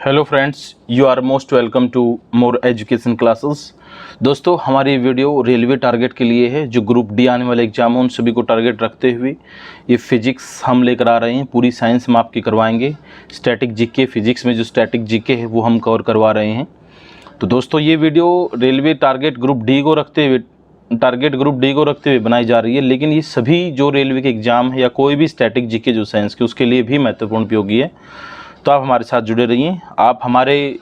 Hello friends, you are most welcome to more education classes. दोस्तों, हमारी video railway target के लिए है। जो ग्रुप डी आने वाले एग्जाम है उन सभी को टारगेट रखते हुए ये फिजिक्स हम लेकर आ रहे हैं। पूरी साइंस हम आपकी करवाएंगे। स्टैटिक जीके, फिजिक्स में जो स्टैटिक जीके है वो हम कवर करवा रहे हैं। तो दोस्तों, ये video railway target group D को रखते हुए बनाई जा रही है, लेकिन ये सभी जो रेलवे के एग्जाम है या कोई भी स्टैटिक जीके जो साइंस के, उसके लिए भी महत्वपूर्ण उपयोगी है। तो आप हमारे साथ जुड़े रहिए। आप हमारे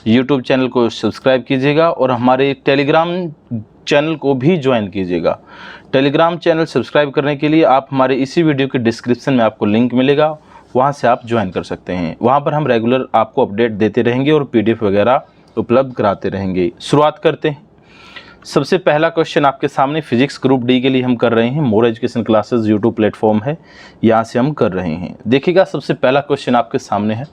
YouTube चैनल को सब्सक्राइब कीजिएगा और हमारे टेलीग्राम चैनल को भी ज्वाइन कीजिएगा। टेलीग्राम चैनल सब्सक्राइब करने के लिए आप हमारे इसी वीडियो के डिस्क्रिप्शन में आपको लिंक मिलेगा, वहां से आप ज्वाइन कर सकते हैं। वहां पर हम रेगुलर आपको अपडेट देते रहेंगे और PDF वगैरह उपलब्ध कराते रहेंगे। शुरुआत करते हैं। सबसे पहला क्वेश्चन आपके सामने फिजिक्स ग्रुप डी के लिए हम कर रहे हैं। मोर एजुकेशन क्लासेस यूट्यूब प्लेटफॉर्म है, यहाँ से हम कर रहे हैं। देखिएगा, सबसे पहला क्वेश्चन आपके सामने है,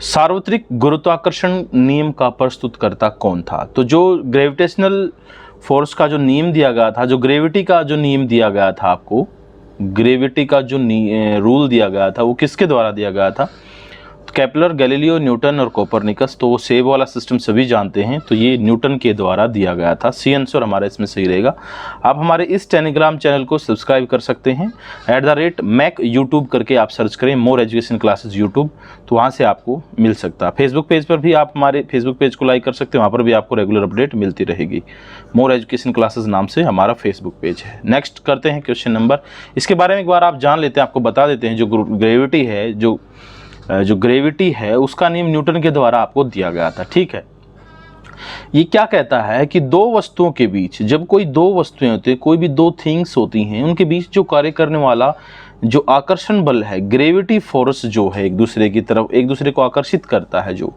सार्वत्रिक गुरुत्वाकर्षण नियम का प्रस्तुतकर्ता कौन था? तो जो ग्रेविटेशनल फोर्स का जो नियम दिया गया था, जो ग्रेविटी का जो नियम दिया गया था, आपको ग्रेविटी का जो रूल दिया गया था वो किसके द्वारा दिया गया था? केपलर, गैलीलियो, न्यूटन और कोपरनिकस। तो वो सेब वाला सिस्टम सभी जानते हैं, तो ये न्यूटन के द्वारा दिया गया था। सी आंसर हमारा इसमें सही रहेगा। आप हमारे इस टेलीग्राम चैनल को सब्सक्राइब कर सकते हैं। @मैक यूट्यूब करके आप सर्च करें, मोर एजुकेशन क्लासेस यूट्यूब, तो वहाँ से आपको मिल सकता है। फेसबुक पेज पर भी आप हमारे फेसबुक पेज को लाइक कर सकते हैं, वहाँ पर भी आपको रेगुलर अपडेट मिलती रहेगी। मोर एजुकेशन क्लासेस नाम से हमारा फेसबुक पेज है। नेक्स्ट करते हैं क्वेश्चन नंबर। इसके बारे में एक बार आप जान लेते हैं, आपको बता देते हैं। जो ग्रेविटी है, जो ग्रेविटी है उसका नियम न्यूटन के द्वारा आपको दिया गया था। ठीक है, ये क्या कहता है कि दो वस्तुओं के बीच, जब कोई दो वस्तुएं होती है, कोई भी दो थिंग्स होती हैं, उनके बीच जो कार्य करने वाला जो आकर्षण बल है, ग्रेविटी फोर्स जो है, एक दूसरे की तरफ एक दूसरे को आकर्षित करता है, जो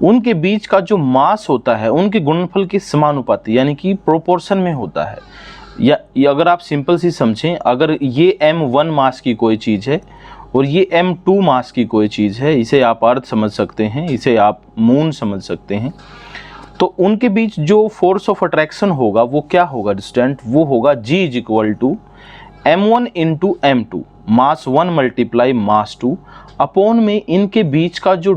उनके बीच का जो मास होता है उनके गुणनफल के समानुपाती यानी कि प्रोपोर्शन में होता है। या अगर आप सिंपल सी समझें, अगर ये m1 मास की कोई चीज़ है और ये m2 मास की कोई चीज़ है, इसे आप अर्थ समझ सकते हैं, इसे आप मून समझ सकते हैं, तो उनके बीच जो फोर्स ऑफ अट्रैक्शन होगा वो क्या होगा? डिस्टेंट वो होगा G = m1 × m2, मास 1 × मास 2 अपॉन में इनके बीच का जो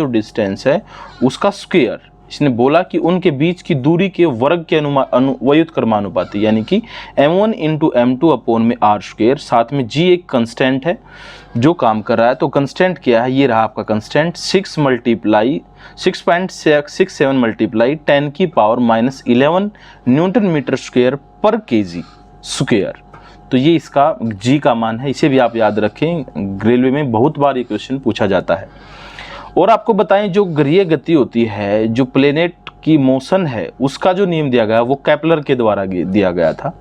डिस्टेंस है, उसका स्क्वायर। इसने बोला कि उनके बीच की दूरी के वर्ग के व्युत्क्रमानुपाती यानी कि m1 × m2 अपॉन में r²। साथ में g एक कंस्टेंट है जो काम कर रहा है। तो कंस्टेंट क्या है? ये रहा आपका constant 6.67 multiply 10⁻⁻11 newton metre square पर kg स्क्वायर। तो ये इसका g का मान है। इसे भी आप याद रखें, रेलवे में बहुत बार ये क्वेश्चन पूछा जाता है। और आपको बताएं, जो ग्रहीय गति होती है, जो प्लेनेट की मोशन है, उसका जो नियम दिया गया वो केपलर के द्वारा दिया गया था।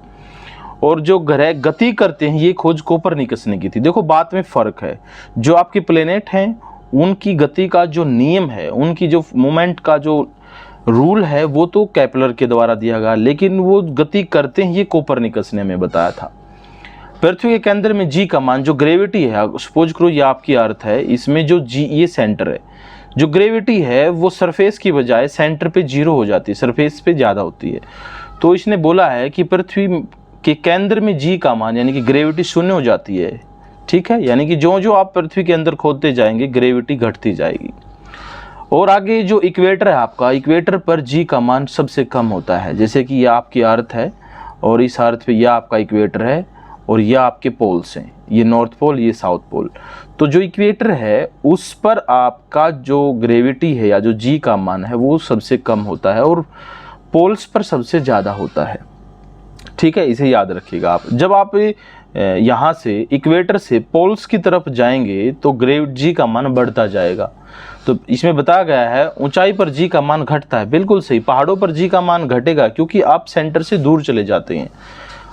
और जो ग्रह गति करते हैं ये खोज कोपरनिकस ने की थी। देखो, बात में फ़र्क है। जो आपके प्लेनेट हैं उनकी गति का जो नियम है, उनकी जो मूवमेंट का जो रूल है वो तो केपलर के द्वारा दिया गया, लेकिन वो गति करते हैं ये कोपरनिकस ने हमें बताया था। पृथ्वी के केंद्र में G का मान, जो ग्रेविटी है, सपोज करो ये आपकी अर्थ है, इसमें जो G ये सेंटर है, जो ग्रेविटी है वो सरफेस की बजाय सेंटर पे 0 हो जाती है, सरफेस पे ज़्यादा होती है। तो इसने बोला है कि पृथ्वी के केंद्र में G का मान यानी कि ग्रेविटी 0 हो जाती है। ठीक है, यानी कि जो आप पृथ्वी के अंदर खोदते जाएंगे ग्रेविटी घटती जाएगी। और आगे जो इक्वेटर है आपका, इक्वेटर पर G का मान सबसे कम होता है। जैसे कि यह आपकी अर्थ है और इस अर्थ पे यह आपका इक्वेटर है और यह आपके पोल्स हैं, ये नॉर्थ पोल, ये साउथ पोल। तो जो इक्वेटर है उस पर आपका जो ग्रेविटी है या जो G का मान है वो सबसे कम होता है और पोल्स पर सबसे ज़्यादा होता है। ठीक है, इसे याद रखिएगा आप। जब आप यहाँ से इक्वेटर से पोल्स की तरफ जाएंगे तो G का मान बढ़ता जाएगा। तो इसमें बताया गया है ऊंचाई पर G का मान घटता है। बिल्कुल सही, पहाड़ों पर G का मान घटेगा क्योंकि आप सेंटर से दूर चले जाते हैं।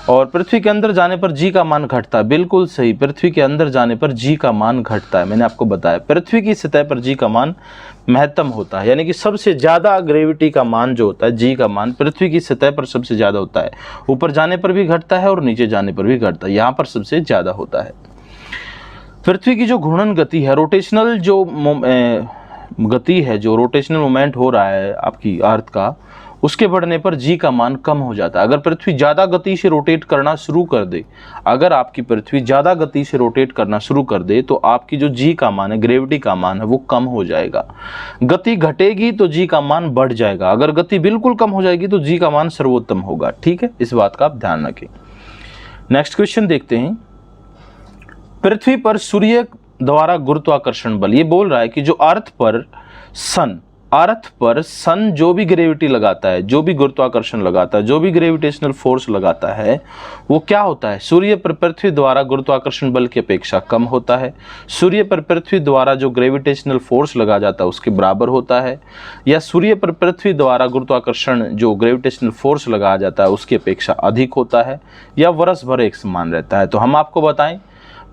और पृथ्वी के अंदर जाने पर G का मान घटता है। बिल्कुल सही, पृथ्वी के अंदर जाने पर G का मान घटता है। मैंने आपको बताया पृथ्वी की सतह पर G का मान महत्तम होता है, यानी कि सबसे ज़्यादा ग्रेविटी का मान जो होता है, G का मान पृथ्वी की सतह पर सबसे ज़्यादा होता है। ऊपर जाने पर भी घटता है और नीचे जाने पर भी घटता है, यहाँ पर सबसे ज़्यादा होता है। पृथ्वी की जो घूर्णन गति है, रोटेशनल जो गति है, जो रोटेशनल मोमेंट हो रहा है आपकी अर्थ का, उसके बढ़ने पर जी का मान कम हो जाता है। अगर पृथ्वी ज़्यादा गति से रोटेट करना शुरू कर दे, अगर आपकी पृथ्वी ज़्यादा गति से रोटेट करना शुरू कर दे तो आपकी जो जी का मान है, ग्रेविटी का मान है, वो कम हो जाएगा। गति घटेगी तो जी का मान बढ़ जाएगा, अगर गति बिल्कुल कम हो जाएगी तो जी का मान सर्वोत्तम होगा। ठीक है, इस बात का आप ध्यान रखें। नेक्स्ट क्वेश्चन देखते हैं। पृथ्वी पर सूर्य द्वारा गुरुत्वाकर्षण बल, ये बोल रहा है कि जो अर्थ पर सन जो भी ग्रेविटी लगाता है, जो भी गुरुत्वाकर्षण लगाता है, जो भी ग्रेविटेशनल फोर्स लगाता है, वो क्या होता है, सूर्य पर पृथ्वी द्वारा गुरुत्वाकर्षण बल की अपेक्षा कम होता है। सूर्य पर पृथ्वी द्वारा जो ग्रेविटेशनल फोर्स लगा जाता है उसके बराबर होता है, या सूर्य पर पृथ्वी द्वारा गुरुत्वाकर्षण जो ग्रेविटेशनल फोर्स लगाया जाता है उसकी अपेक्षा अधिक होता है, या वर्ष भर एक समान रहता है। तो हम आपको बताएं,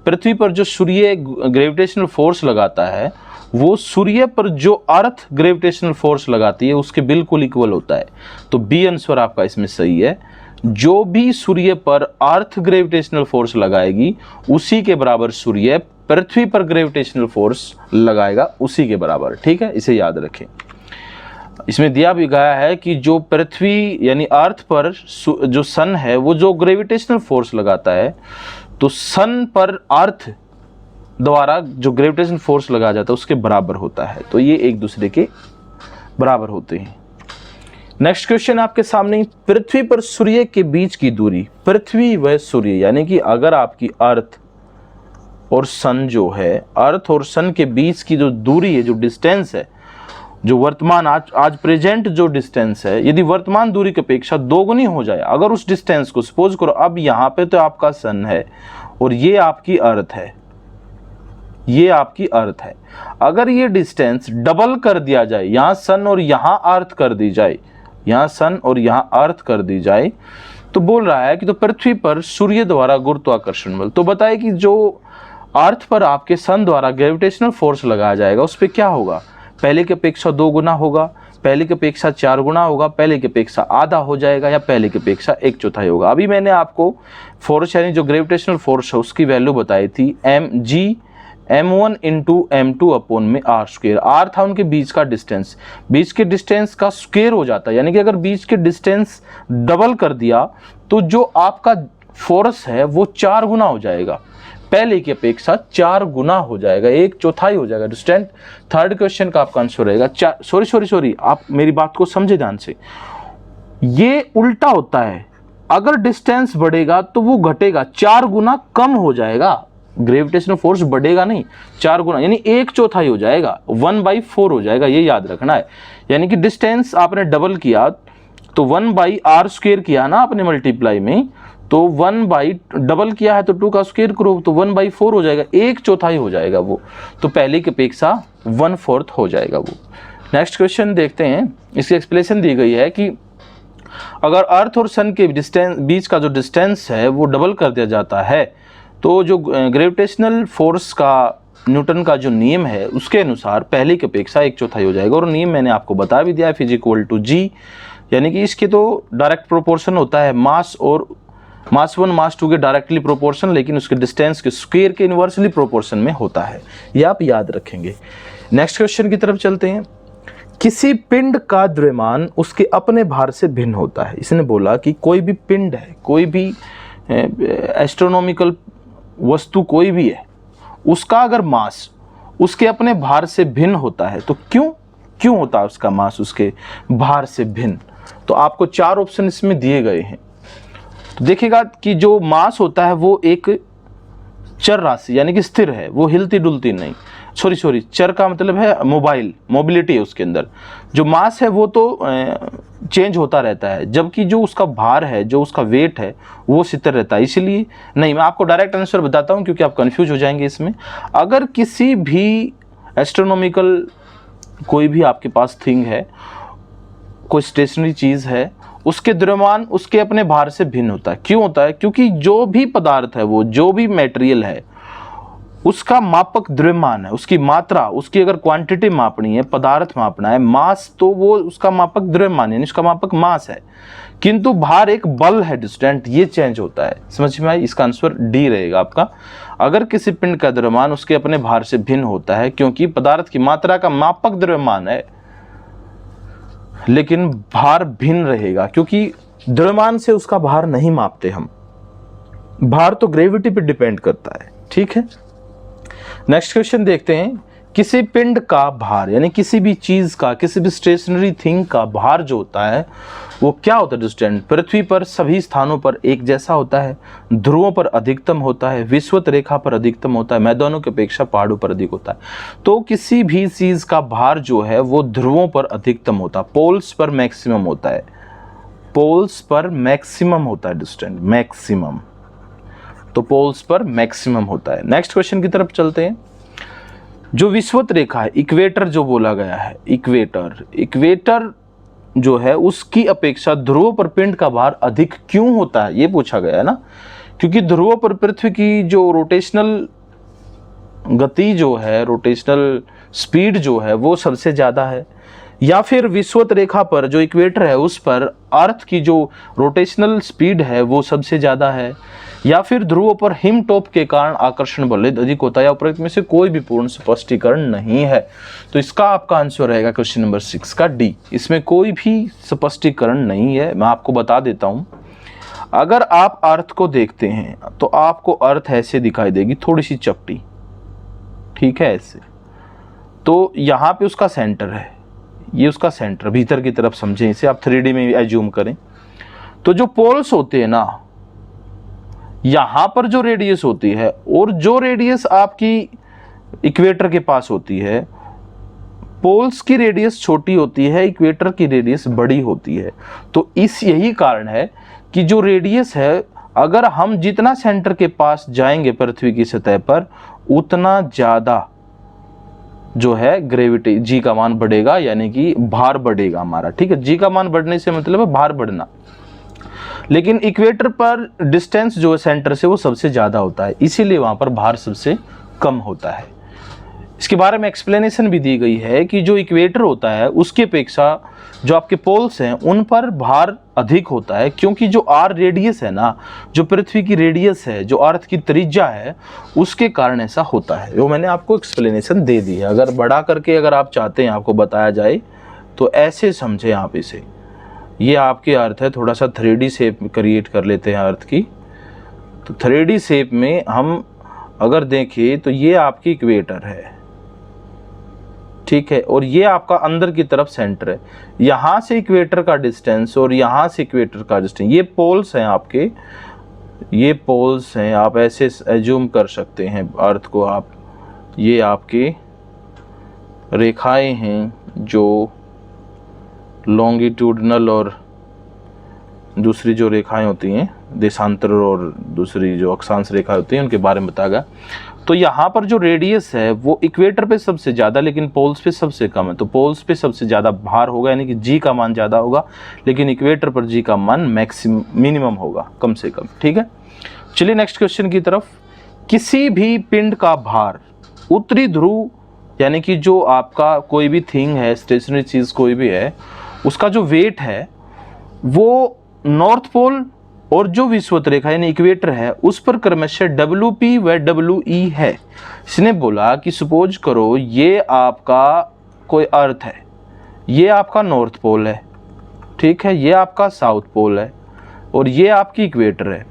पृथ्वी पर जो सूर्य ग्रेविटेशनल फोर्स लगाता है वो सूर्य पर जो अर्थ ग्रेविटेशनल फोर्स लगाती है उसके बिल्कुल इक्वल होता है। तो बी आंसर आपका इसमें सही है। जो भी सूर्य पर अर्थ ग्रेविटेशनल फोर्स लगाएगी उसी के बराबर सूर्य पृथ्वी पर ग्रेविटेशनल फोर्स लगाएगा, उसी के बराबर। ठीक है, इसे याद रखें। इसमें दिया भी गया है कि जो पृथ्वी यानी अर्थ पर जो सन है वो जो ग्रेविटेशनल फोर्स लगाता है, तो सन पर अर्थ द्वारा जो ग्रेविटेशन फोर्स लगाया जाता है उसके बराबर होता है। तो ये एक दूसरे के बराबर होते हैं। नेक्स्ट क्वेश्चन आपके सामने, पृथ्वी पर सूर्य के बीच की दूरी, पृथ्वी व सूर्य यानी कि अगर आपकी अर्थ और सन जो है, अर्थ और सन के बीच की जो दूरी है, जो डिस्टेंस है, जो वर्तमान आज प्रेजेंट जो डिस्टेंस है, यदि वर्तमान दूरी की अपेक्षा दोगुनी हो जाए, अगर उस डिस्टेंस को सपोज करो, अब यहाँ पे तो आपका सन है और ये आपकी अर्थ है, ये आपकी अर्थ है, अगर ये डिस्टेंस डबल कर दिया जाए, यहाँ सन और यहाँ अर्थ कर दी जाए, यहाँ सन और यहाँ अर्थ कर दी जाए, तो बोल रहा है कि तो पृथ्वी पर सूर्य द्वारा गुरुत्वाकर्षण बल, तो बताए कि जो अर्थ पर आपके सन द्वारा ग्रेविटेशनल फोर्स लगाया जाएगा उस पर क्या होगा, पहले की अपेक्षा 2 गुना होगा, पहले की अपेक्षा 4 गुना होगा, पहले की अपेक्षा आधा हो जाएगा, या पहले की अपेक्षा 1/4 होगा। अभी मैंने आपको फोर्स यानी जो ग्रेविटेशनल फोर्स है उसकी वैल्यू बताई थी, m1 इंटू m2 अपॉन में r²। r था उनके बीच का डिस्टेंस, बीच के डिस्टेंस का स्क्वायर हो जाता है, यानी कि अगर बीच के डिस्टेंस डबल कर दिया तो जो आपका फोर्स है वो 4 गुना हो जाएगा, पहले की अपेक्षा 4 गुना हो जाएगा, 1/4 हो जाएगा। स्टूडेंट, थर्ड क्वेश्चन का आपका आंसर रहेगा सॉरी, आप मेरी बात को समझे ध्यान से, ये उल्टा होता है, अगर डिस्टेंस बढ़ेगा तो वो घटेगा, 4 गुना कम हो जाएगा, ग्रेविटेशनल फोर्स बढ़ेगा नहीं, 4 गुना यानी 1/4 हो जाएगा, 1/4 हो जाएगा, ये याद रखना है। यानी कि डिस्टेंस आपने डबल किया तो 1/r² किया ना आपने मल्टीप्लाई में, तो 1/डबल किया है तो 2 का स्क्वायर करो तो 1/4 हो जाएगा, 1/4 हो जाएगा वो, तो पहले की अपेक्षा 1/4 हो जाएगा वो। नेक्स्ट क्वेश्चन देखते हैं, इसकी एक्सप्लेनेशन दी गई है कि अगर अर्थ और सन के बीच का जो डिस्टेंस है वो डबल कर दिया जाता है तो जो ग्रेविटेशनल फोर्स का न्यूटन का जो नियम है उसके अनुसार पहले की अपेक्षा 1/4 हो जाएगा। और नियम मैंने आपको बता भी दिया है, F = G, यानी कि इसके तो डायरेक्ट प्रोपोर्शन होता है मास और मास 1 मास 2 के डायरेक्टली प्रोपोर्शन, लेकिन उसके डिस्टेंस के स्क्वायर के इनवर्सली प्रोपोर्शन में होता है, ये आप याद रखेंगे। नेक्स्ट क्वेश्चन की तरफ चलते हैं। किसी पिंड का द्रव्यमान उसके अपने भार से भिन्न होता है। इसने बोला कि कोई भी पिंड है, कोई भी एस्ट्रोनॉमिकल वस्तु कोई भी है, उसका अगर मास उसके अपने भार से भिन्न होता है तो क्यों होता है उसका मास उसके भार से भिन्न। तो आपको 4 ऑप्शन इसमें दिए गए हैं। तो देखिएगा कि जो मास होता है वो एक चर राशि यानी कि स्थिर है, वो हिलती डुलती नहीं, सॉरी चर का मतलब है मोबिलिटी है उसके अंदर। जो मास है वो तो चेंज होता रहता है, जबकि जो उसका भार है, जो उसका वेट है वो स्थिर रहता है। इसलिए नहीं, मैं आपको डायरेक्ट आंसर बताता हूँ क्योंकि आप कंफ्यूज हो जाएंगे इसमें। अगर किसी भी एस्ट्रोनॉमिकल कोई भी आपके पास थिंग है, कोई स्टेशनरी चीज़ है, उसके द्रव्यमान उसके अपने भार से भिन्न होता है। क्यों होता है? क्योंकि जो भी पदार्थ है, वो जो भी मटेरियल है, उसका मापक द्रव्यमान है, उसकी मात्रा, उसकी अगर क्वांटिटी मापनी है, पदार्थ मापना है, मास, तो वो उसका मापक द्रव्यमान है, उसका मापक मास है। किंतु भार एक बल है डिस्टेंट, ये चेंज होता है। समझ में आई? इसका आंसर डी रहेगा आपका। अगर किसी पिंड का द्रव्यमान उसके अपने भार से भिन्न होता है क्योंकि पदार्थ की मात्रा का मापक द्रव्यमान है। लेकिन भार भिन्न रहेगा, क्योंकि द्रव्यमान से उसका भार नहीं मापते हम, भार तो ग्रेविटी पे डिपेंड करता है। ठीक है, नेक्स्ट क्वेश्चन देखते हैं। किसी पिंड का भार यानी किसी भी चीज का, किसी भी स्टेशनरी थिंग का भार जो होता है वो क्या होता है स्टूडेंट? पृथ्वी पर सभी स्थानों पर एक जैसा होता है, ध्रुवों पर अधिकतम होता है, विषुवत रेखा पर अधिकतम होता है, मैदानों की अपेक्षा पहाड़ों पर अधिक होता है। तो किसी भी चीज का भार जो है वो ध्रुवों पर अधिकतम होता है, पोल्स पर मैक्सिमम होता है, पोल्स पर मैक्सिमम होता है स्टूडेंट, मैक्सिमम, तो पोल्स पर मैक्सिमम होता है। नेक्स्ट क्वेश्चन की तरफ चलते हैं। जो विषुवत रेखा है, इक्वेटर जो बोला गया है, इक्वेटर जो है उसकी अपेक्षा ध्रुवों पर पिंड का भार अधिक क्यों होता है, ये पूछा गया है ना। क्योंकि ध्रुवों पर पृथ्वी की जो रोटेशनल गति जो है, रोटेशनल स्पीड जो है वो सबसे ज्यादा है, या फिर विषुवत रेखा पर जो इक्वेटर है उस पर अर्थ की जो रोटेशनल स्पीड है वो सबसे ज्यादा है, या फिर ध्रुवों पर हिम टॉप के कारण आकर्षण बल अधिक होता है, या उपरोक्त में से कोई भी पूर्ण स्पष्टीकरण नहीं है। तो इसका आपका आंसर रहेगा क्वेश्चन नंबर 6 का डी। इसमें कोई भी स्पष्टीकरण नहीं है। मैं आपको बता देता हूं, अगर आप अर्थ को देखते हैं तो आपको अर्थ ऐसे दिखाई देगी, थोड़ी सी चपटी, ठीक है, ऐसे। तो यहाँ पे उसका सेंटर है, ये उसका सेंटर, भीतर की तरफ समझें इसे, आप 3D में एज्यूम करें। तो जो पोल्स होते हैं ना, यहां पर जो रेडियस होती है और जो रेडियस आपकी इक्वेटर के पास होती है, पोल्स की रेडियस छोटी होती है, इक्वेटर की रेडियस बड़ी होती है। तो इस यही कारण है कि जो रेडियस है, अगर हम जितना सेंटर के पास जाएंगे पृथ्वी की सतह पर, उतना ज्यादा जो है ग्रेविटी, जी का मान बढ़ेगा, यानी कि भार बढ़ेगा हमारा। ठीक है, जी का मान बढ़ने से मतलब है भार बढ़ना। लेकिन इक्वेटर पर डिस्टेंस जो है सेंटर से वो सबसे ज्यादा होता है, इसीलिए वहां पर भार सबसे कम होता है। इसके बारे में एक्सप्लेनेशन भी दी गई है कि जो इक्वेटर होता है उसकी अपेक्षा जो आपके पोल्स हैं उन पर भार अधिक होता है, क्योंकि जो आर रेडियस है ना, जो पृथ्वी की रेडियस है, जो अर्थ की त्रिज्या है, उसके कारण ऐसा होता है। वो मैंने आपको एक्सप्लेनेशन दे दी है। अगर बड़ा करके अगर आप चाहते हैं आपको बताया जाए तो ऐसे समझे आप इसे। ये आपके अर्थ है, थोड़ा सा 3D शेप क्रिएट कर लेते हैं अर्थ की। तो 3D शेप में हम अगर देखें तो ये आपकी इक्वेटर है, ठीक है, और ये आपका अंदर की तरफ सेंटर है। यहां से इक्वेटर का डिस्टेंस और यहां से इक्वेटर का डिस्टेंस, ये पोल्स हैं आपके, ये पोल्स हैं, आप ऐसे एज्यूम कर सकते हैं अर्थ को आप। ये आपके रेखाएं हैं जो लॉन्गिट्यूडनल और दूसरी जो रेखाएं होती हैं देशांतर और दूसरी जो अक्षांश रेखा होती हैं उनके बारे में बताया गया। तो यहाँ पर जो रेडियस है वो इक्वेटर पे सबसे ज़्यादा, लेकिन पोल्स पे सबसे कम है। तो पोल्स पे सबसे ज़्यादा भार होगा, यानी कि जी का मान ज़्यादा होगा, लेकिन इक्वेटर पर जी का मान मिनिमम होगा, कम से कम। ठीक है, चलिए नेक्स्ट क्वेश्चन की तरफ। किसी भी पिंड का भार उत्तरी ध्रुव, यानी कि जो आपका कोई भी थिंग है, स्टेशनरी चीज़ कोई भी है, उसका जो वेट है वो नॉर्थ पोल और जो विषुवत रेखा यानी इक्वेटर है उस पर क्रमशः WP व WE है। इसने बोला कि सपोज करो ये आपका कोई अर्थ है, ये आपका नॉर्थ पोल है, ठीक है, ये आपका साउथ पोल है और ये आपकी इक्वेटर है।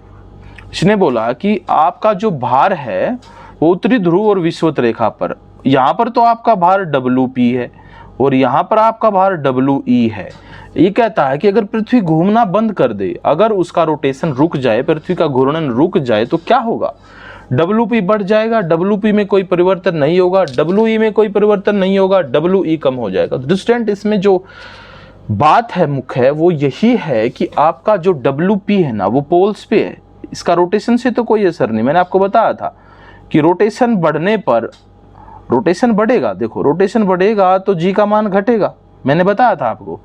इसने बोला कि आपका जो भार है वो उत्तरी ध्रुव और विषुवत रेखा पर, यहाँ पर तो आपका भार WP है और यहाँ पर आपका भार WE है। ये कहता है कि अगर पृथ्वी घूमना बंद कर दे, अगर उसका रोटेशन रुक जाए, पृथ्वी का घूर्णन रुक जाए, तो क्या होगा? WP बढ़ जाएगा, WP में कोई परिवर्तन नहीं होगा, WE में कोई परिवर्तन नहीं होगा, WE कम हो जाएगा। तो स्टूडेंट इसमें जो बात है मुख्य है वो यही है कि आपका जो WP है ना वो पोल्स पे है, इसका रोटेशन से तो कोई असर नहीं। मैंने आपको बताया था कि रोटेशन बढ़ने पर, रोटेशन बढ़ेगा, देखो रोटेशन बढ़ेगा तो जी का मान घटेगा, मैंने बताया था आपको।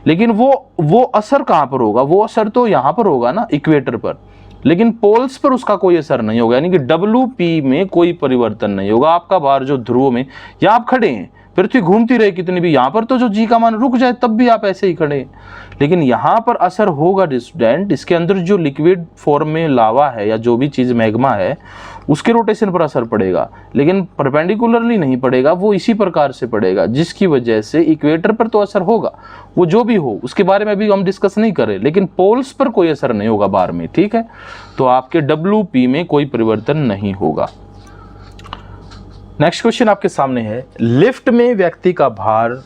लेकिन वो असर कहाँ पर होगा? वो असर तो यहाँ पर होगा ना, इक्वेटर पर, लेकिन पोल्स पर उसका कोई असर नहीं होगा, यानी कि WP में कोई परिवर्तन नहीं होगा। आपका भार जो ध्रुव में, या आप खड़े हैं पृथ्वी घूमती रहे कितनी भी, यहाँ पर तो जो जी का मान रुक जाए तब भी आप ऐसे ही खड़े, लेकिन यहाँ पर असर होगा स्टूडेंट, इसके अंदर जो लिक्विड फॉर्म में लावा है या जो भी चीज़ मैग्मा है उसके रोटेशन पर असर पड़ेगा, लेकिन परपेंडिकुलरली नहीं पड़ेगा, वो इसी प्रकार से पड़ेगा, जिसकी वजह से इक्वेटर पर तो असर होगा, वो जो भी हो उसके बारे में अभी हम डिस्कस नहीं करें, लेकिन पोल्स पर कोई असर नहीं होगा बार में, ठीक है। तो आपके WP में कोई परिवर्तन नहीं होगा। नेक्स्ट क्वेश्चन आपके सामने है, लिफ्ट में व्यक्ति का भार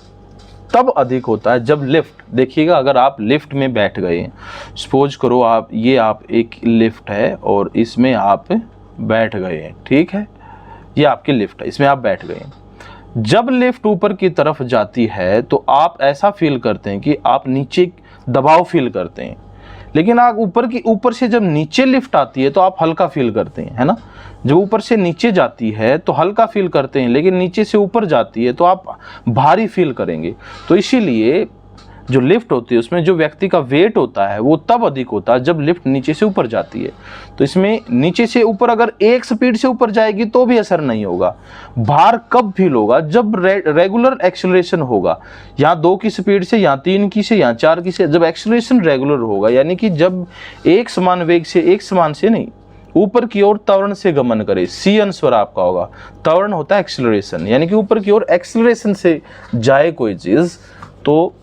तब अधिक होता है जब लिफ्ट, देखिएगा अगर आप लिफ्ट में बैठ गए, सपोज करो आप एक लिफ्ट है और इसमें आप बैठ गए हैं, ठीक है, ये आपकी लिफ्ट है, इसमें आप बैठ गए हैं। जब लिफ्ट ऊपर की तरफ जाती है तो आप ऐसा फील करते हैं कि आप नीचे दबाव फील करते हैं, लेकिन आप ऊपर से जब नीचे लिफ्ट आती है तो आप हल्का फील करते हैं, है ना। जब ऊपर से नीचे जाती है तो हल्का फील करते हैं, लेकिन नीचे से ऊपर जाती है तो आप भारी फील करेंगे। तो इसीलिए जो लिफ्ट होती है उसमें जो व्यक्ति का वेट होता है वो तब अधिक होता है जब लिफ्ट नीचे से ऊपर जाती है। तो इसमें नीचे से ऊपर अगर एक स्पीड से ऊपर जाएगी तो भी असर नहीं होगा। भार कब फील होगा? जब रेगुलर एक्सेलरेशन होगा, यहाँ 2 की स्पीड से, यहाँ 3 की से, यहाँ 4 की से, जब एक्सेलरेशन रेगुलर होगा, यानी कि जब एक समान वेग से, एक समान से नहीं, ऊपर की ओर त्वरण से गमन करे, सी अनुस्वर आपका होगा। त्वरण होता है एक्सेलरेशन, यानी कि ऊपर की ओर एक्सेलरेशन से जाए कोई चीज, तो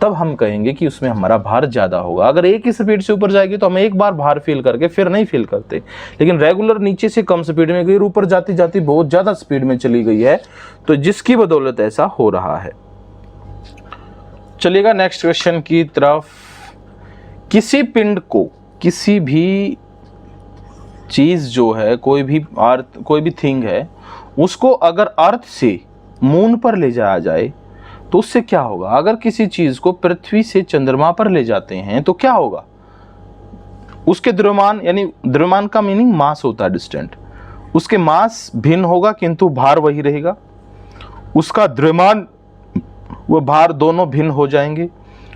तब हम कहेंगे कि उसमें हमारा भार ज्यादा होगा। अगर एक ही स्पीड से ऊपर जाएगी तो हम एक बार भार फील करके फिर नहीं फील करते, लेकिन रेगुलर नीचे से कम स्पीड में गई, ऊपर जाती जाती बहुत ज्यादा स्पीड में चली गई है, तो जिसकी बदौलत ऐसा हो रहा है। चलिएगा नेक्स्ट क्वेश्चन की तरफ। किसी पिंड को, किसी भी चीज जो है, कोई भी थिंग है, उसको अगर अर्थ से मून पर ले जाया जाए तो उससे क्या होगा? अगर किसी चीज को पृथ्वी से चंद्रमा पर ले जाते हैं तो क्या होगा? उसके द्रव्यमान, यानी द्रव्यमान का मीनिंग मास होता है डिस्टेंट, उसके मास भिन्न होगा किंतु भार वही रहेगा। उसका द्रव्यमान व भार दोनों भिन्न हो जाएंगे।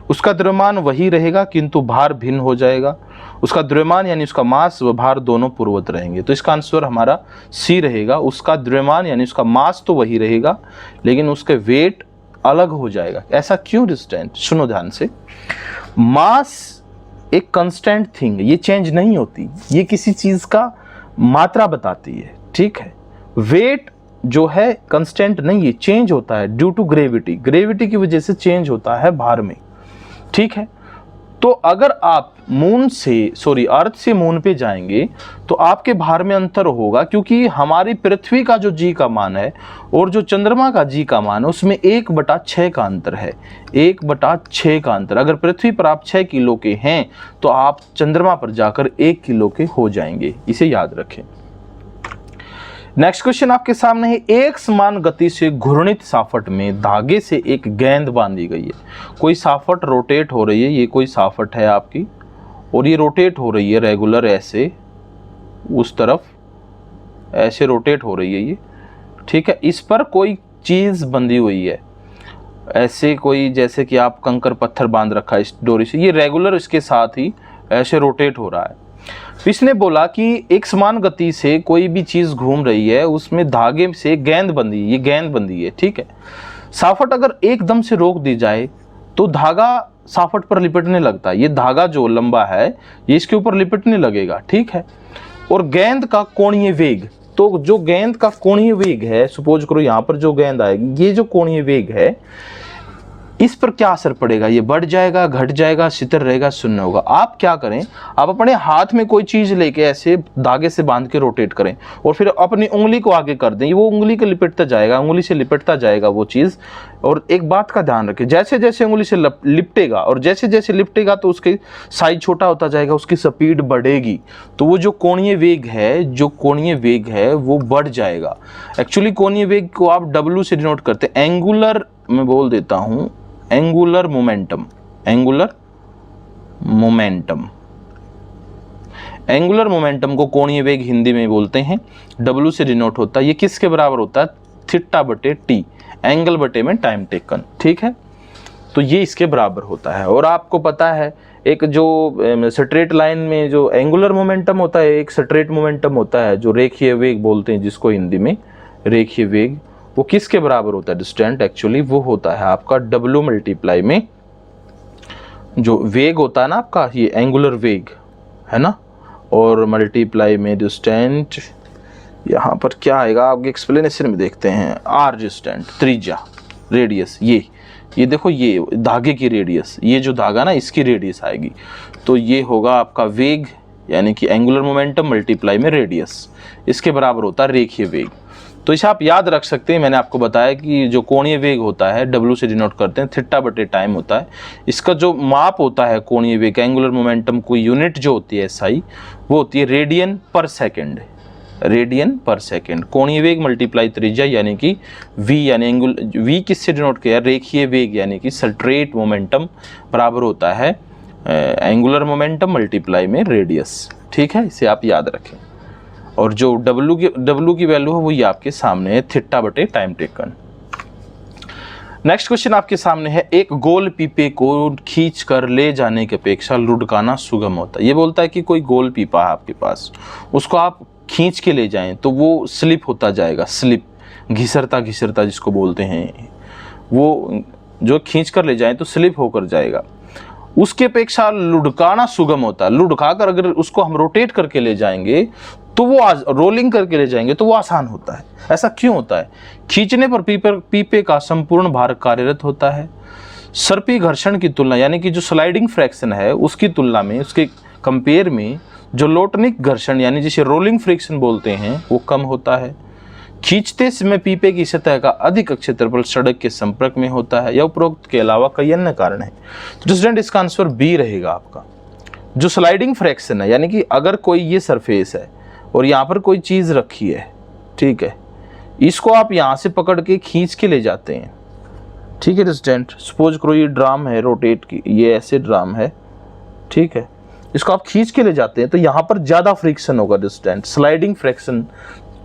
उसका द्रव्यमान वही रहेगा किंतु भार भिन्न हो जाएगा। उसका द्रव्यमान यानी उसका मास व भार दोनों पूर्ववत रहेंगे। तो इसका आंसर हमारा सी रहेगा। उसका द्रव्यमान यानी उसका मास तो वही रहेगा, लेकिन उसके वेट अलग हो जाएगा। ऐसा क्यों डिस्टेंट? सुनो ध्यान से। मास एक कांस्टेंट थिंग, ये चेंज नहीं होती, ये किसी चीज का मात्रा बताती है, ठीक है। वेट जो है कांस्टेंट नहीं है, चेंज होता है ड्यू टू ग्रेविटी। ग्रेविटी की वजह से चेंज होता है भार में, ठीक है। तो अगर आप अर्थ से मून पे जाएंगे तो आपके भार में अंतर होगा, क्योंकि हमारी पृथ्वी का जो जी का मान है और जो चंद्रमा का जी का मान है उसमें 1/6 का अंतर है। 1/6 का अंतर। अगर पृथ्वी पर आप 6 किलो के हैं तो आप चंद्रमा पर जाकर 1 किलो के हो जाएंगे, इसे याद रखें। नेक्स्ट क्वेश्चन आपके सामने है। एक समान गति से घूर्णित साफट में धागे से एक गेंद बांधी गई है। कोई साफट रोटेट हो रही है, ये कोई साफट है आपकी, और ये रोटेट हो रही है रेगुलर, ऐसे उस तरफ ऐसे रोटेट हो रही है ये, ठीक है। इस पर कोई चीज बंधी हुई है, ऐसे कोई, जैसे कि आप कंकर पत्थर बांध रखा है इस डोरी से, ये रेगुलर इसके साथ ही ऐसे रोटेट हो रहा है। इसने बोला कि एक समान गति से कोई भी चीज घूम रही है, उसमें धागे से गेंद बंधी, ये गेंद बंधी है, ठीक है। साफट अगर एकदम से रोक दी जाए तो धागा साफट पर लिपटने लगता है। ये धागा जो लंबा है ये इसके ऊपर लिपटने लगेगा, ठीक है। और गेंद का कोणीय वेग, तो जो गेंद का कोणीय वेग है, सपोज करो यहाँ पर जो गेंद आएगी, ये जो कोणीय वेग है, इस पर क्या असर पड़ेगा? ये बढ़ जाएगा, घट जाएगा, स्थिर रहेगा, शून्य होगा। आप क्या करें, आप अपने हाथ में कोई चीज लेके ऐसे धागे से बांध के रोटेट करें और फिर अपनी उंगली को आगे कर दें, वो उंगली को लिपटता जाएगा, उंगली से लिपटता जाएगा वो चीज। और एक बात का ध्यान रखें, जैसे जैसे उंगली से लिपटेगा और जैसे जैसे लिपटेगा तो उसके साइज छोटा होता जाएगा, उसकी स्पीड बढ़ेगी, तो वो जो कोणीय वेग है वो बढ़ जाएगा। एक्चुअली कोणीय वेग को आप W से डिनोट करते हैं, एंगुलर, मैं बोल देता हूं एंगुलर मोमेंटम। एंगुलर मोमेंटम को कोणीय वेग हिंदी में बोलते हैं, W से डिनोट होता है। ये किसके बराबर होता है? θ/t, एंगल बटे में टाइम टेकन, ठीक है। तो ये इसके बराबर होता है। और आपको पता है एक जो स्ट्रेट लाइन में जो एंगुलर मोमेंटम होता है, एक स्ट्रेट मोमेंटम होता है जो रेखीय वेग बोलते हैं, जिसको हिंदी में रेखीय वेग, वो किसके बराबर होता है डिस्टेंट? एक्चुअली वो होता है आपका W मल्टीप्लाई में जो वेग होता है ना आपका, ये एंगुलर वेग है ना, और मल्टीप्लाई में डिस्टेंट, यहाँ पर क्या आएगा आपके एक्सप्लेनेशन में देखते हैं, R डिस्टेंट, त्रिज्या, रेडियस, ये देखो ये धागे की रेडियस, ये जो धागा ना इसकी रेडियस आएगी, तो ये होगा आपका वेग यानी कि एंगुलर मोमेंटम मल्टीप्लाई में रेडियस, इसके बराबर होता है रेखीय वेग। तो इसे आप याद रख सकते हैं, मैंने आपको बताया कि जो कोणीय वेग होता है W से डिनोट करते हैं, थीटा बटे टाइम होता है, इसका जो माप होता है कोणीय वेग एंगुलर मोमेंटम को यूनिट जो होती है SI वो होती है रेडियन पर सेकेंड, रेडियन पर सेकेंड। कोणीय वेग मल्टीप्लाई त्रिज्या यानी कि V, यानी V किससे डिनोट किया, रेखीय वेग यानी कि स्ट्रेट मोमेंटम बराबर होता है एंगुलर मोमेंटम मल्टीप्लाई में रेडियस। ठीक है, इसे आप याद रखें। और जो W की वैल्यू है वो ये आपके सामने है, थीटा बटे टाइम टेकन। नेक्स्ट क्वेश्चन आपके सामने है, एक गोल पीपे को खींच कर ले जाने की अपेक्षा लुढ़काना सुगम होता है। ये बोलता है कि कोई गोल पीपा है आपके पास, उसको आप खींच के ले जाएं तो वो स्लिप होता जाएगा, स्लिप, घिसरता घिसरता जिसको बोलते हैं, वो जो खींच कर ले जाएं तो स्लिप होकर जाएगा, उसके अपेक्षा लुढ़काना सुगम होता है। लुढ़का कर अगर उसको हम रोटेट करके ले जाएंगे तो वो रोलिंग करके ले जाएंगे तो वो आसान होता है। ऐसा क्यों होता है? खींचने पर पीपे का संपूर्ण भार कार्यरत होता है। सर्पी घर्षण की तुलना यानी कि जो स्लाइडिंग फ्रैक्शन है उसकी तुलना में, उसके कंपेयर में जो लोटनिक घर्षण यानी जिसे रोलिंग फ्रिक्शन बोलते हैं वो कम होता है। खींचते समय पीपे की सतह का अधिक क्षेत्रफल सड़क के संपर्क में होता है। या उपरोक्त के अलावा कई अन्य कारण हैं। तो स्टूडेंट इसका आंसर बी रहेगा आपका। जो स्लाइडिंग फ्रैक्शन है यानी कि अगर कोई ये सरफेस है और यहाँ पर कोई चीज़ रखी है, ठीक है, इसको आप यहाँ से पकड़ के खींच के ले जाते हैं, ठीक है स्टूडेंट। सपोज करो ये ड्राम है रोटेट की, ये ऐसे ड्राम है, ठीक है, इसको आप खींच के ले जाते हैं तो यहाँ पर ज़्यादा फ्रिक्शन होगा डिस्टेंट, स्लाइडिंग फ्रैक्शन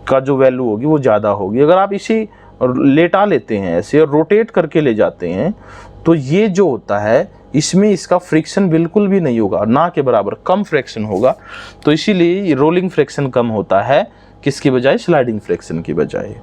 का जो वैल्यू होगी वो ज़्यादा होगी। अगर आप इसे लेटा लेते हैं ऐसे और रोटेट करके ले जाते हैं तो ये जो होता है इसमें इसका फ्रिक्शन बिल्कुल भी नहीं होगा, ना के बराबर कम फ्रिक्शन होगा। तो इसीलिए रोलिंग फ्रिक्शन कम होता है किसकी बजाय, स्लाइडिंग फ्रिक्शन की बजाय।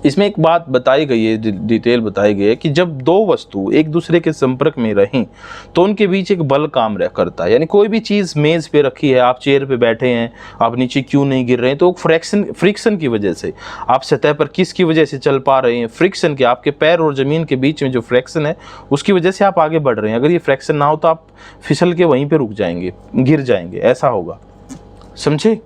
इसमें एक बात बताई गई है, डिटेल बताई गई है कि जब दो वस्तु एक दूसरे के संपर्क में रहें तो उनके बीच एक बल काम करता है। यानी कोई भी चीज़ मेज़ पे रखी है, आप चेयर पे बैठे हैं, आप नीचे क्यों नहीं गिर रहे हैं, तो फ्रिक्शन की वजह से आप सतह पर किसकी वजह से चल पा रहे हैं, फ्रिक्शन के, आपके पैर और ज़मीन के बीच में जो फ्रिक्शन है उसकी वजह से आप आगे बढ़ रहे हैं। अगर ये फ्रिक्शन ना हो तो आप फिसल के वहीं पर रुक जाएंगे, गिर जाएंगे, ऐसा होगा, समझे।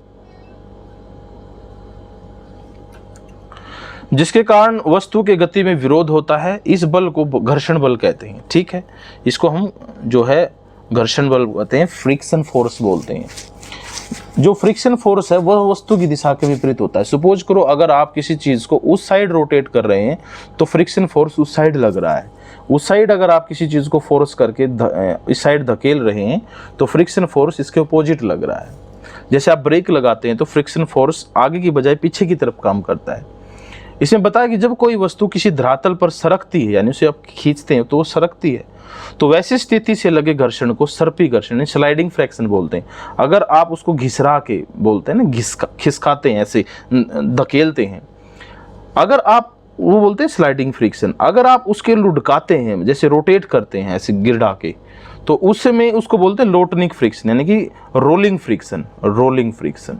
जिसके कारण वस्तु के गति में विरोध होता है, इस बल को घर्षण बल कहते हैं। ठीक है, इसको हम जो है घर्षण बल कहते हैं, फ्रिक्शन फोर्स बोलते हैं। जो फ्रिक्शन फोर्स है वह वस्तु की दिशा के विपरीत होता है। सपोज करो अगर आप किसी चीज़ को उस साइड रोटेट कर रहे हैं तो फ्रिक्शन फोर्स उस साइड लग रहा है, उस साइड अगर आप किसी चीज़ को फोर्स करके इस साइड धकेल रहे हैं तो फ्रिक्शन फोर्स इसके अपोजिट लग रहा है। जैसे आप ब्रेक लगाते हैं तो फ्रिक्शन फोर्स आगे की बजाय पीछे की तरफ काम करता है। इसमें बताया कि जब कोई वस्तु किसी धरातल पर सरकती है यानी उसे आप खींचते हैं तो वो सरकती है, तो वैसी स्थिति से लगे घर्षण को सर्पी घर्षण, स्लाइडिंग फ्रैक्शन बोलते हैं। अगर आप उसको घिसरा के बोलते हैं ना, खिसकाते हैं, ऐसे धकेलते हैं, अगर आप वो बोलते हैं स्लाइडिंग फ्रिक्शन। अगर आप उसके लुढ़काते हैं, जैसे रोटेट करते हैं ऐसे गिरा के, तो उसमें उसको बोलते हैं लोटनिक फ्रिक्शन यानी कि रोलिंग फ्रिक्शन, रोलिंग फ्रिक्शन।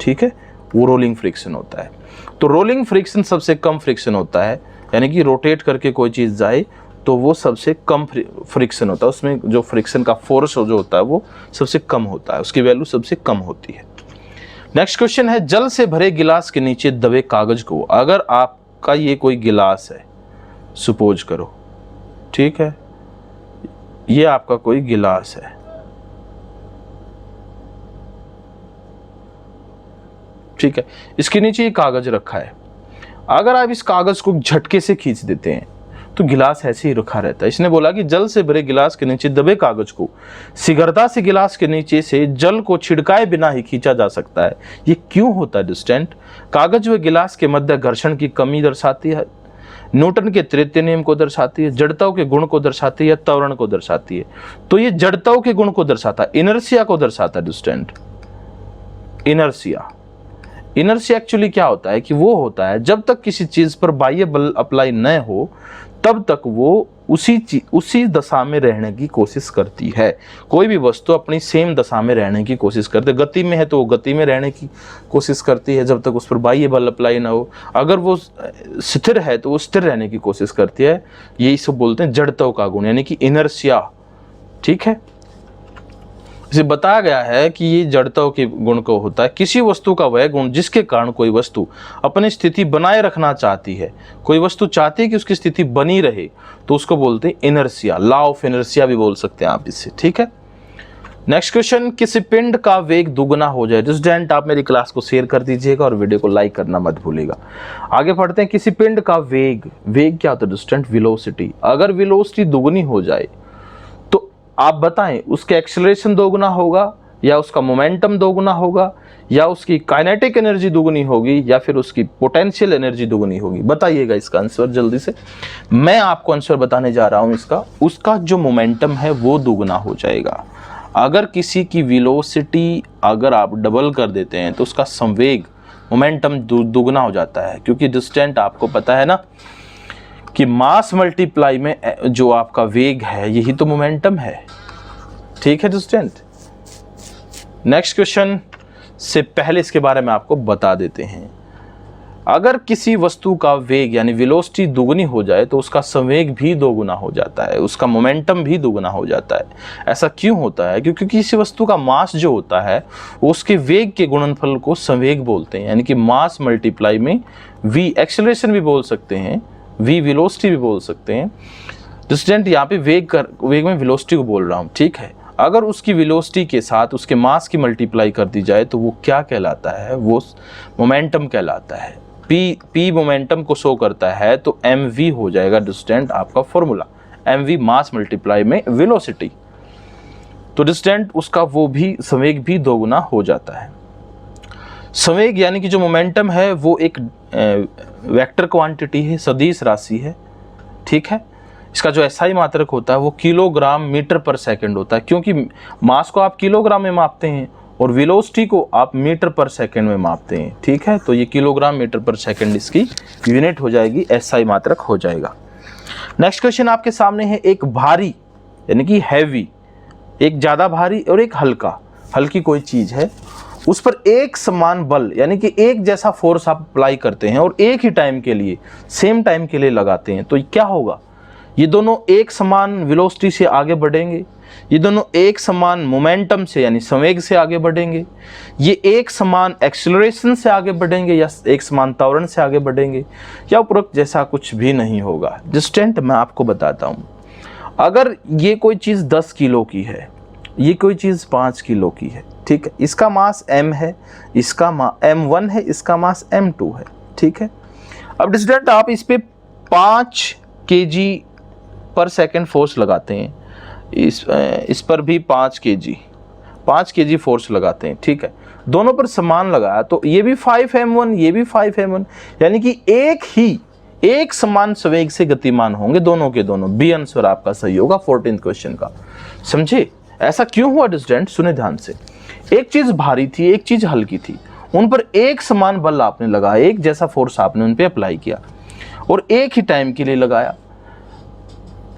ठीक है, वो रोलिंग फ्रिक्शन होता है। तो रोलिंग फ्रिक्शन सबसे कम फ्रिक्शन होता है, यानी कि रोटेट करके कोई चीज़ जाए तो वो सबसे कम फ्रिक्शन होता है, उसमें जो फ्रिक्शन का फोर्स जो होता है वो सबसे कम होता है, उसकी वैल्यू सबसे कम होती है। नेक्स्ट क्वेश्चन है, जल से भरे गिलास के नीचे दबे कागज को, अगर आपका ये कोई गिलास है सपोज करो, ठीक है, ये आपका कोई गिलास है, ठीक है, इसके नीचे ये कागज रखा है। अगर आप इस कागज को झटके से खींच देते हैं तो गिलास ऐसे ही रखा रहता है। इसने बोला कि जल से भरे गिलास के नीचे दबे कागज को शीघ्रता से गिलास के नीचे से जल को छिड़काए बिना ही खींचा जा सकता है। ये क्यों होता है डिस्टेंट? कागज व गिलास के मध्य घर्षण की कमी दर्शाती है, न्यूटन के तृतीय नियम को दर्शाती है, जड़ताओं के गुण को दर्शाती है, या त्वरण को दर्शाती है। तो ये जड़ताओं के गुण को दर्शाता है, इनर्शिया को दर्शाता है डिस्टेंट, इनर्शिया। इनर्शिया एक्चुअली क्या होता है कि वो होता है जब तक किसी चीज पर बाह्य बल अप्लाई न हो तब तक वो उसी दशा में रहने की कोशिश करती है। कोई भी वस्तु अपनी सेम दशा में रहने की कोशिश करती है। गति में है तो वो गति में रहने की कोशिश करती है जब तक उस पर बाह्य बल अप्लाई ना हो। अगर वो स्थिर है तो वो स्थिर रहने की कोशिश करती है। यही सब बोलते हैं जड़त्व का गुण, यानी कि इनर्शिया। ठीक है, इसे बताया गया है कि ये जड़त्व के गुण को होता है किसी वस्तु का वह गुण जिसके कारण कोई वस्तु अपनी स्थिति बनाए रखना चाहती है। कोई वस्तु चाहती है कि उसकी स्थिति बनी रहे तो उसको बोलते हैं इनर्शिया, लॉ ऑफ इनर्शिया भी बोल सकते हैं आप इससे। ठीक है, नेक्स्ट क्वेश्चन, किसी पिंड का वेग दुगना हो जाए। स्टूडेंट आप मेरी क्लास को शेयर कर दीजिएगा और वीडियो को लाइक करना मत भूलिएगा। आगे पढ़ते हैं, किसी पिंड का वेग क्या होता है स्टूडेंट? वेलोसिटी। अगर वेलोसिटी दुगनी हो जाए आप बताएं उसके एक्सेलरेशन दोगुना होगा या उसका मोमेंटम दोगुना होगा या उसकी काइनेटिक एनर्जी दुगनी होगी या फिर उसकी पोटेंशियल एनर्जी दुगनी होगी? बताइएगा इसका आंसर जल्दी से। मैं आपको आंसर बताने जा रहा हूं इसका। उसका जो मोमेंटम है वो दुगना हो जाएगा। अगर किसी की वेलोसिटी अगर आप डबल कर देते हैं तो उसका संवेग मोमेंटम दुगना हो जाता है, क्योंकि डिस्टेंट आपको पता है ना कि मास मल्टीप्लाई में जो आपका वेग है यही तो मोमेंटम है। ठीक है स्टूडेंट, नेक्स्ट क्वेश्चन से पहले इसके बारे में आपको बता देते हैं। अगर किसी वस्तु का वेग यानी वेलोसिटी दुगनी हो जाए तो उसका संवेग भी दोगुना हो जाता है, उसका मोमेंटम भी दुगुना हो जाता है। ऐसा क्यों होता है? क्योंकि किसी वस्तु का मास जो होता है उसके वेग के गुणनफल को संवेग बोलते हैं, यानी कि मास मल्टीप्लाई में v एक्सेलरेशन भी बोल सकते हैं, v वेलोसिटी भी बोल सकते हैं। स्टूडेंट यहाँ पे वेग में वेलोसिटी को बोल रहा हूँ। ठीक है, अगर उसकी वेलोसिटी के साथ उसके मास की मल्टीप्लाई कर दी जाए तो वो क्या कहलाता है? वो मोमेंटम कहलाता है। p मोमेंटम को शो करता है तो mv हो जाएगा स्टूडेंट आपका फॉर्मूला, mv मास मल्टीप्लाई में वेलोसिटी। तो स्टूडेंट उसका वो भी संवेग भी दोगुना हो जाता है। संवेग यानी कि जो मोमेंटम है वो एक वेक्टर क्वांटिटी है, सदिश राशि है। ठीक है, इसका जो एसआई मात्रक होता है वो किलोग्राम मीटर पर सेकंड होता है, क्योंकि मास को आप किलोग्राम में मापते हैं और वेलोसिटी को आप मीटर पर सेकंड में मापते हैं। ठीक है, तो ये किलोग्राम मीटर पर सेकंड इसकी यूनिट हो जाएगी, एसआई मात्रक हो जाएगा। नेक्स्ट क्वेश्चन आपके सामने है, एक भारी यानी कि हैवी, एक ज़्यादा भारी और एक हल्की कोई चीज़ है, उस पर एक समान बल यानी कि एक जैसा फोर्स आप अप्लाई करते हैं और एक ही टाइम के लिए सेम टाइम के लिए लगाते हैं तो क्या होगा? ये दोनों एक समान वेलोसिटी से आगे बढ़ेंगे, ये दोनों एक समान मोमेंटम से यानी संवेग से आगे बढ़ेंगे, ये एक समान एक्सेलरेशन से आगे बढ़ेंगे या एक समान त्वरण से आगे बढ़ेंगे, या उपरोक्त जैसा कुछ भी नहीं होगा। स्टूडेंट मैं आपको बताता हूँ, अगर ये कोई चीज़ 10 किलो की है, ये कोई चीज़ 5 किलो की है, ठीक है, इसका मास m है, इसका m1 है, इसका मास m2 है। ठीक है, अब स्टूडेंट आप इस पे 5 kg पर सेकेंड फोर्स लगाते हैं, इस पर भी 5 kg फोर्स लगाते हैं। ठीक है, दोनों पर समान लगाया तो ये भी 5m1 ये भी 5m1, यानी कि एक समान संवेग से गतिमान होंगे दोनों के दोनों। बी आंसर आपका सही होगा 14th क्वेश्चन का। समझे ऐसा क्यों हुआ स्टूडेंट? सुने ध्यान से, एक चीज भारी थी एक चीज हल्की थी, उन पर एक समान बल आपने लगाया, एक जैसा फोर्स आपने उन पे अप्लाई किया और एक ही टाइम के लिए लगाया।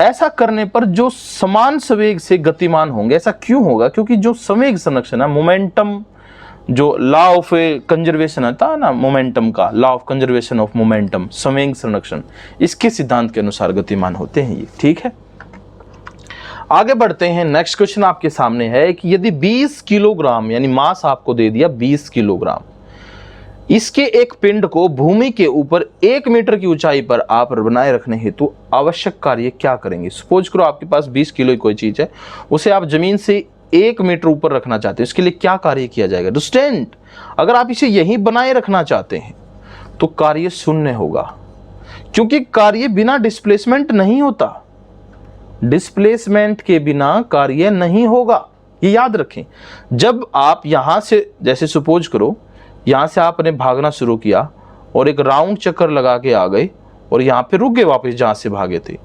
ऐसा करने पर जो समान संवेग से गतिमान होंगे, ऐसा क्यों होगा? क्योंकि जो संवेग संरक्षण है, मोमेंटम, जो लॉ ऑफ कंजर्वेशन आता है ना, मोमेंटम का law of conservation of momentum, संवेग संरक्षण, इसके सिद्धांत के अनुसार गतिमान होते हैं ये। ठीक है, आगे बढ़ते हैं। नेक्स्ट क्वेश्चन आपके सामने है कि यदि 20 किलोग्राम यानी मास आपको दे दिया 20 किलोग्राम, इसके एक पिंड को भूमि के ऊपर 1 मीटर की ऊंचाई पर आप बनाए रखने हेतु आवश्यक कार्य क्या करेंगे? सपोज करो आपके पास 20 किलो की कोई चीज है, उसे आप जमीन से 1 मीटर ऊपर रखना चाहते हैं, इसके लिए क्या कार्य किया जाएगा? स्टूडेंट अगर आप इसे यहीं बनाए रखना चाहते हैं तो कार्य शून्य होगा, क्योंकि कार्य बिना डिस्प्लेसमेंट नहीं होता, डिस्प्लेसमेंट के बिना कार्य नहीं होगा, ये याद रखें। जब आप यहां से, जैसे सपोज करो यहां से आपने भागना शुरू किया और एक राउंड चक्कर लगा के आ गए और यहाँ पे रुक गए वापस जहाँ से भागे थे,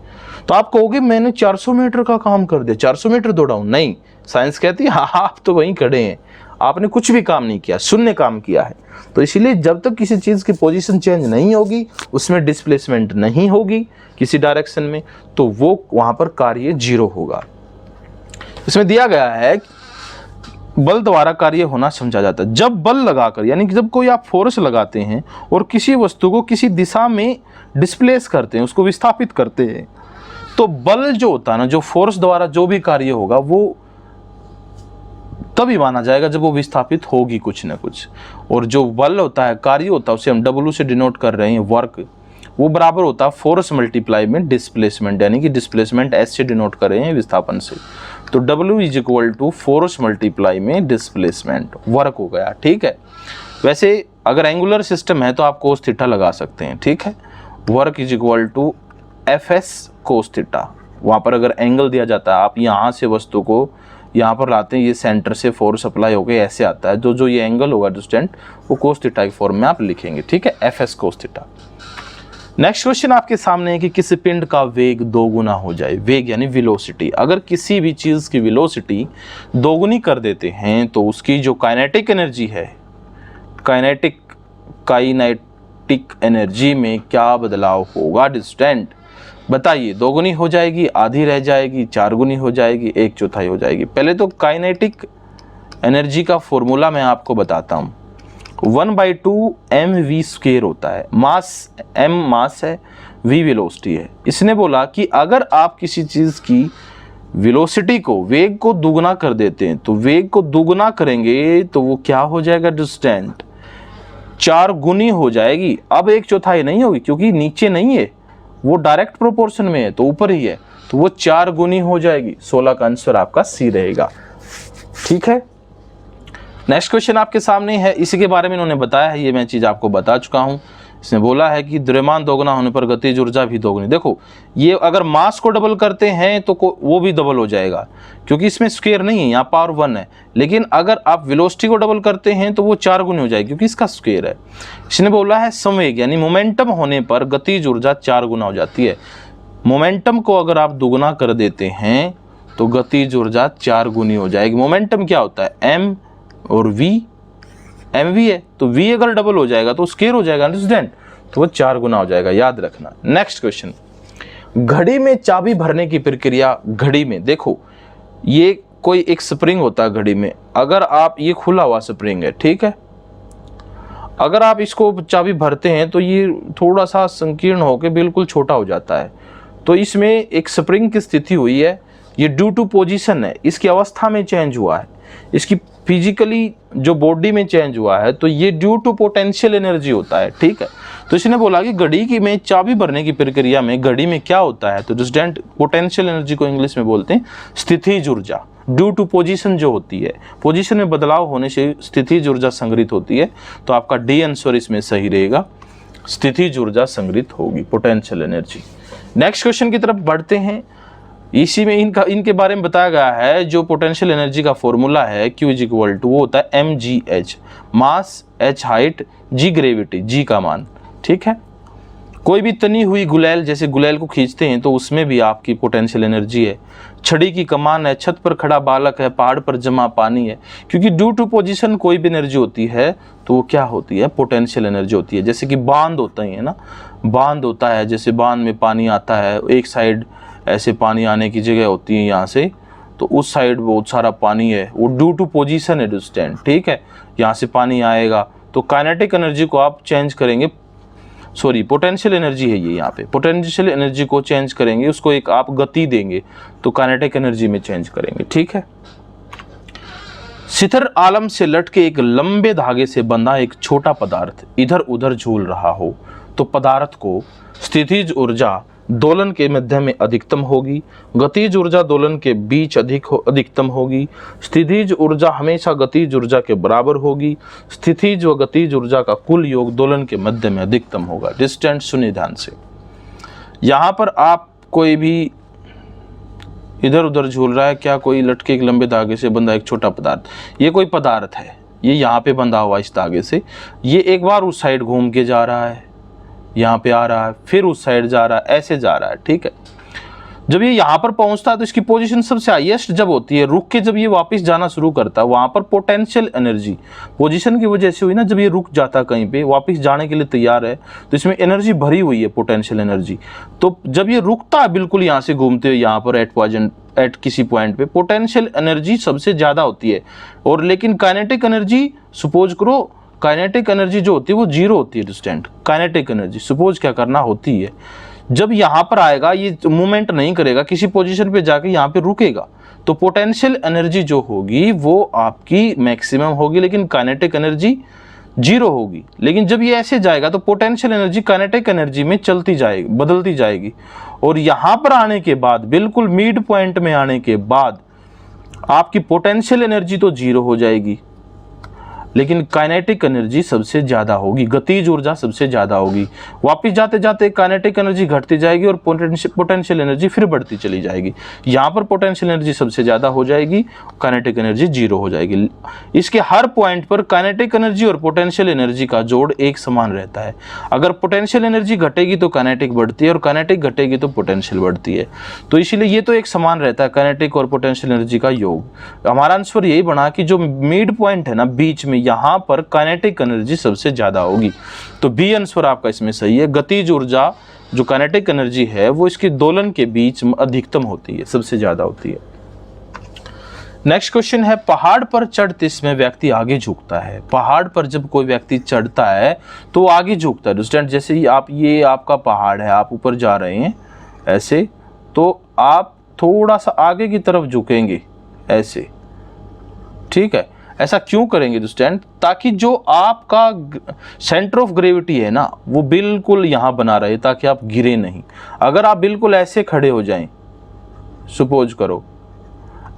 तो आप कहोगे मैंने 400 मीटर का काम कर दिया, 400 मीटर दौड़ा हूँ। नहीं, साइंस कहती है हाँ आप तो वहीं खड़े हैं, आपने कुछ भी काम नहीं किया, शून्य काम किया है। तो इसीलिए जब तक किसी चीज़ की पोजीशन चेंज नहीं होगी, उसमें डिस्प्लेसमेंट नहीं होगी किसी डायरेक्शन में, तो वो वहाँ पर कार्य जीरो होगा। इसमें दिया गया है बल द्वारा कार्य होना समझा जाता है जब बल लगाकर, यानी कि जब कोई आप फोर्स लगाते हैं और किसी वस्तु को किसी दिशा में डिस्प्लेस करते हैं, उसको विस्थापित करते हैं, तो बल जो होता है ना, जो फोर्स द्वारा जो भी कार्य होगा वो तभी माना जाएगा जब वो विस्थापित होगी कुछ ना कुछ। और जो बल होता है, कार्य होता है, उसे हम W से डिनोट कर रहे हैं, वर्क, वो बराबर होता है फोर्स मल्टीप्लाई में डिस्प्लेसमेंट, यानी कि डिस्प्लेसमेंट S से डिनोट कर रहे हैं विस्थापन से। तो W is equal to force multiply में डिस्प्लेसमेंट, वर्क हो गया। ठीक है, वैसे अगर एंगुलर सिस्टम है तो आप कोस थीटा लगा सकते हैं। ठीक है, work is equal to FS cos theta. वहाँ पर अगर एंगल दिया जाता है, आप यहाँ से वस्तु को यहाँ पर लाते हैं, ये सेंटर से फोर्स अप्लाई होकर ऐसे आता है, जो ये एंगल होगा डिस्टेंट, वो कोस थीटा की फॉर्म में आप लिखेंगे। ठीक है, FS cos theta. Next question आपके सामने है कि किसी पिंड का वेग दोगुना हो जाए। वेग यानी वेलोसिटी। अगर किसी भी चीज़ की वेलोसिटी दोगुनी कर देते हैं तो उसकी जो काइनेटिक एनर्जी है, काइनेटिक एनर्जी में क्या बदलाव होगा डिस्टेंट? बताइए, दोगुनी हो जाएगी, आधी रह जाएगी, 4 गुनी हो जाएगी, 1/4 हो जाएगी। पहले तो काइनेटिक एनर्जी का फॉर्मूला मैं आपको बताता हूँ। 1/2 mv² होता है। मास m मास है, v वेलोसिटी है। इसने बोला कि अगर आप किसी चीज़ की वेलोसिटी को, वेग को दुगना कर देते हैं, तो वेग को दुगना करेंगे तो वो क्या हो जाएगा डिस्टेंट? 4 गुनी हो जाएगी। अब 1/4 नहीं होगी क्योंकि नीचे नहीं है, वो डायरेक्ट प्रोपोर्शन में है, तो ऊपर ही है, तो वो 4 गुनी हो जाएगी। 16 का आंसर आपका C रहेगा। ठीक है, नेक्स्ट क्वेश्चन आपके सामने है, इसी के बारे में इन्होंने बताया है, ये मैं चीज़ आपको बता चुका हूँ। इसने बोला है कि द्रव्यमान दोगुना होने पर गतिज ऊर्जा भी दोगुनी। देखो, ये अगर मास को डबल करते हैं तो वो भी डबल हो जाएगा, क्योंकि इसमें स्क्वायर नहीं है, यहाँ पावर 1 है। लेकिन अगर आप वेलोसिटी को डबल करते हैं तो वो 4 गुनी हो जाएगी, क्योंकि इसका स्क्वायर है। इसने बोला है संवेग यानी मोमेंटम होने पर गतिज ऊर्जा 4 गुना हो जाती है। मोमेंटम को अगर आप दुगुना कर देते हैं तो गतिज ऊर्जा 4 गुनी हो जाएगी। मोमेंटम क्या होता है? m और v, mv है, तो v अगर डबल हो जाएगा तो स्क्वायर हो जाएगा, अंडरस्टैंड? तो वो 4 गुना हो जाएगा, याद रखना। नेक्स्ट क्वेश्चन, घड़ी में चाबी भरने की प्रक्रिया। घड़ी में देखो, ये कोई एक स्प्रिंग होता है घड़ी में, अगर आप, ये खुला हुआ स्प्रिंग है, ठीक है, अगर आप इसको चाबी भरते हैं तो ये थोड़ा सा संकीर्ण होकर बिल्कुल छोटा हो जाता है। तो इसमें एक स्प्रिंग की स्थिति हुई है, ये ड्यू टू पोजीशन है, इसकी अवस्था में चेंज हुआ है, इसकी फिजिकली जो बॉडी में चेंज हुआ है, तो ये ड्यू टू पोटेंशियल एनर्जी होता है। ठीक है, तो इसने बोला कि घड़ी की में चाबी भरने की प्रक्रिया में घड़ी में क्या होता है, तो डिस्टेंट पोटेंशियल एनर्जी को इंग्लिश में बोलते हैं स्थितिज ऊर्जा। ड्यू टू पोजीशन जो होती है, पोजीशन में बदलाव होने से स्थितिज ऊर्जा संग्रहित होती है। तो आपका डी आंसर इसमें सही रहेगा, स्थितिज ऊर्जा संग्रहित होगी, पोटेंशियल एनर्जी। नेक्स्ट क्वेश्चन की तरफ बढ़ते हैं। इसी में इनके बारे में बताया गया है, जो पोटेंशियल एनर्जी का फॉर्मूला है Q इज इक्वल टू, वो होता है mgh, मास, h height, g gravity, g का मान। ठीक है, कोई भी तनी हुई गुलेल, जैसे गुलेल को खींचते हैं तो उसमें भी आपकी पोटेंशियल एनर्जी है। छड़ी की कमान है, छत पर खड़ा बालक है, पहाड़ पर जमा पानी है। क्योंकि ड्यू टू पोजीशन कोई भी एनर्जी होती है तो वो क्या होती है? पोटेंशियल एनर्जी होती है। जैसे कि बांध होता है ना, बांध होता है, जैसे बांध में पानी आता है, एक साइड ऐसे पानी आने की जगह होती है यहाँ से, तो उस साइड बहुत सारा पानी है, वो ड्यू टू पोजीशन है डिस्टेंट। ठीक है, यहाँ से पानी आएगा तो काइनेटिक एनर्जी को आप चेंज करेंगे, सॉरी पोटेंशियल एनर्जी है ये, यहाँ पे पोटेंशियल एनर्जी को चेंज करेंगे, उसको एक आप गति देंगे तो काइनेटिक एनर्जी में चेंज करेंगे। ठीक है, शिथिल आलम से लटके एक लंबे धागे से बंधा एक छोटा पदार्थ इधर उधर झूल रहा हो तो पदार्थ को स्थितिज ऊर्जा दोलन के मध्य में अधिकतम होगी, गतिज ऊर्जा दोलन के बीच अधिकतम होगी, स्थितिज ऊर्जा हमेशा गतिज ऊर्जा के बराबर होगी, स्थितिज व गतिज ऊर्जा का कुल योग दोलन के मध्य में अधिकतम होगा। डिस्टेंस सुनिए ध्यान से, यहाँ पर आप कोई भी इधर उधर झूल रहा है, क्या कोई लटके एक लंबे धागे से बंधा एक छोटा पदार्थ, ये कोई पदार्थ है, ये यहाँ पे बंधा हुआ इस धागे से, ये एक बार उस साइड घूम के जा रहा है, यहाँ पे आ रहा है, फिर उस साइड जा रहा है, ऐसे जा रहा है, ठीक है। जब ये यहाँ पर पहुंचता है तो इसकी पोजीशन सबसे हाईएस्ट जब होती है, रुक के जब ये वापस जाना शुरू करता है, वहां पर पोटेंशियल एनर्जी पोजीशन की वजह से हुई ना, जब ये रुक जाता है कहीं पे, वापस जाने के लिए तैयार है, तो इसमें एनर्जी भरी हुई है, पोटेंशियल एनर्जी। तो जब ये रुकता है बिल्कुल यहाँ से घूमते हुए यहाँ पर एट किसी पॉइंट पे, पोटेंशियल एनर्जी सबसे ज्यादा होती है। और लेकिन काइनेटिक एनर्जी, सपोज करो काइनेटिक एनर्जी जो होती है वो जीरो होती है डिस्टेंट। काइनेटिक एनर्जी सपोज क्या करना होती है, जब यहाँ पर आएगा ये मूवमेंट नहीं करेगा, किसी पोजीशन पे जाके यहाँ पे रुकेगा, तो पोटेंशियल एनर्जी जो होगी वो आपकी मैक्सिमम होगी, लेकिन काइनेटिक एनर्जी जीरो होगी। लेकिन जब ये ऐसे जाएगा तो पोटेंशियल एनर्जी काइनेटिक एनर्जी में चलती जाएगी, बदलती जाएगी। और यहाँ पर आने के बाद, बिल्कुल मिड पॉइंट में आने के बाद, आपकी पोटेंशियल एनर्जी तो जीरो हो जाएगी, लेकिन काइनेटिक एनर्जी सबसे ज्यादा होगी, गतिज ऊर्जा सबसे ज्यादा होगी। वापिस जाते जाते काइनेटिक एनर्जी घटती जाएगी और पोटेंशियल एनर्जी फिर बढ़ती चली जाएगी। यहाँ पर पोटेंशियल एनर्जी सबसे ज्यादा हो जाएगी, काइनेटिक एनर्जी जीरो हो जाएगी। इसके हर पॉइंट पर काइनेटिक एनर्जी और पोटेंशियल एनर्जी का जोड़ एक समान रहता है। अगर पोटेंशियल एनर्जी घटेगी तो काइनेटिक बढ़ती है, और काइनेटिक घटेगी तो पोटेंशियल बढ़ती है। तो इसीलिए ये तो एक समान रहता है, काइनेटिक और पोटेंशियल एनर्जी का योग। हमारा आंसर यही बना कि जो मिड पॉइंट है ना बीच में, यहां पर काइनेटिक एनर्जी सबसे ज्यादा होगी। तो बी आंसर आपका इसमें सही है। गतिज ऊर्जा जो काइनेटिक एनर्जी है वो इसके दोलन के बीच अधिकतम होती है, सबसे ज्यादा होती है। नेक्स्ट क्वेश्चन है, पहाड़ पर चढ़ते समय व्यक्ति आगे झुकता है। पहाड़ पर जब कोई व्यक्ति चढ़ता है तो आगे झुकता है। स्टूडेंट जैसे ही आप, ये आपका पहाड़ है, आप ऊपर जा रहे हैं ऐसे, तो आप थोड़ा सा आगे की तरफ झुकेंगे ऐसे, ठीक है। ऐसा क्यों करेंगे स्टूडेंट? ताकि जो आपका सेंटर ऑफ ग्रेविटी है ना वो बिल्कुल यहाँ बना रहे, ताकि आप गिरे नहीं। अगर आप बिल्कुल ऐसे खड़े हो जाएं, सपोज करो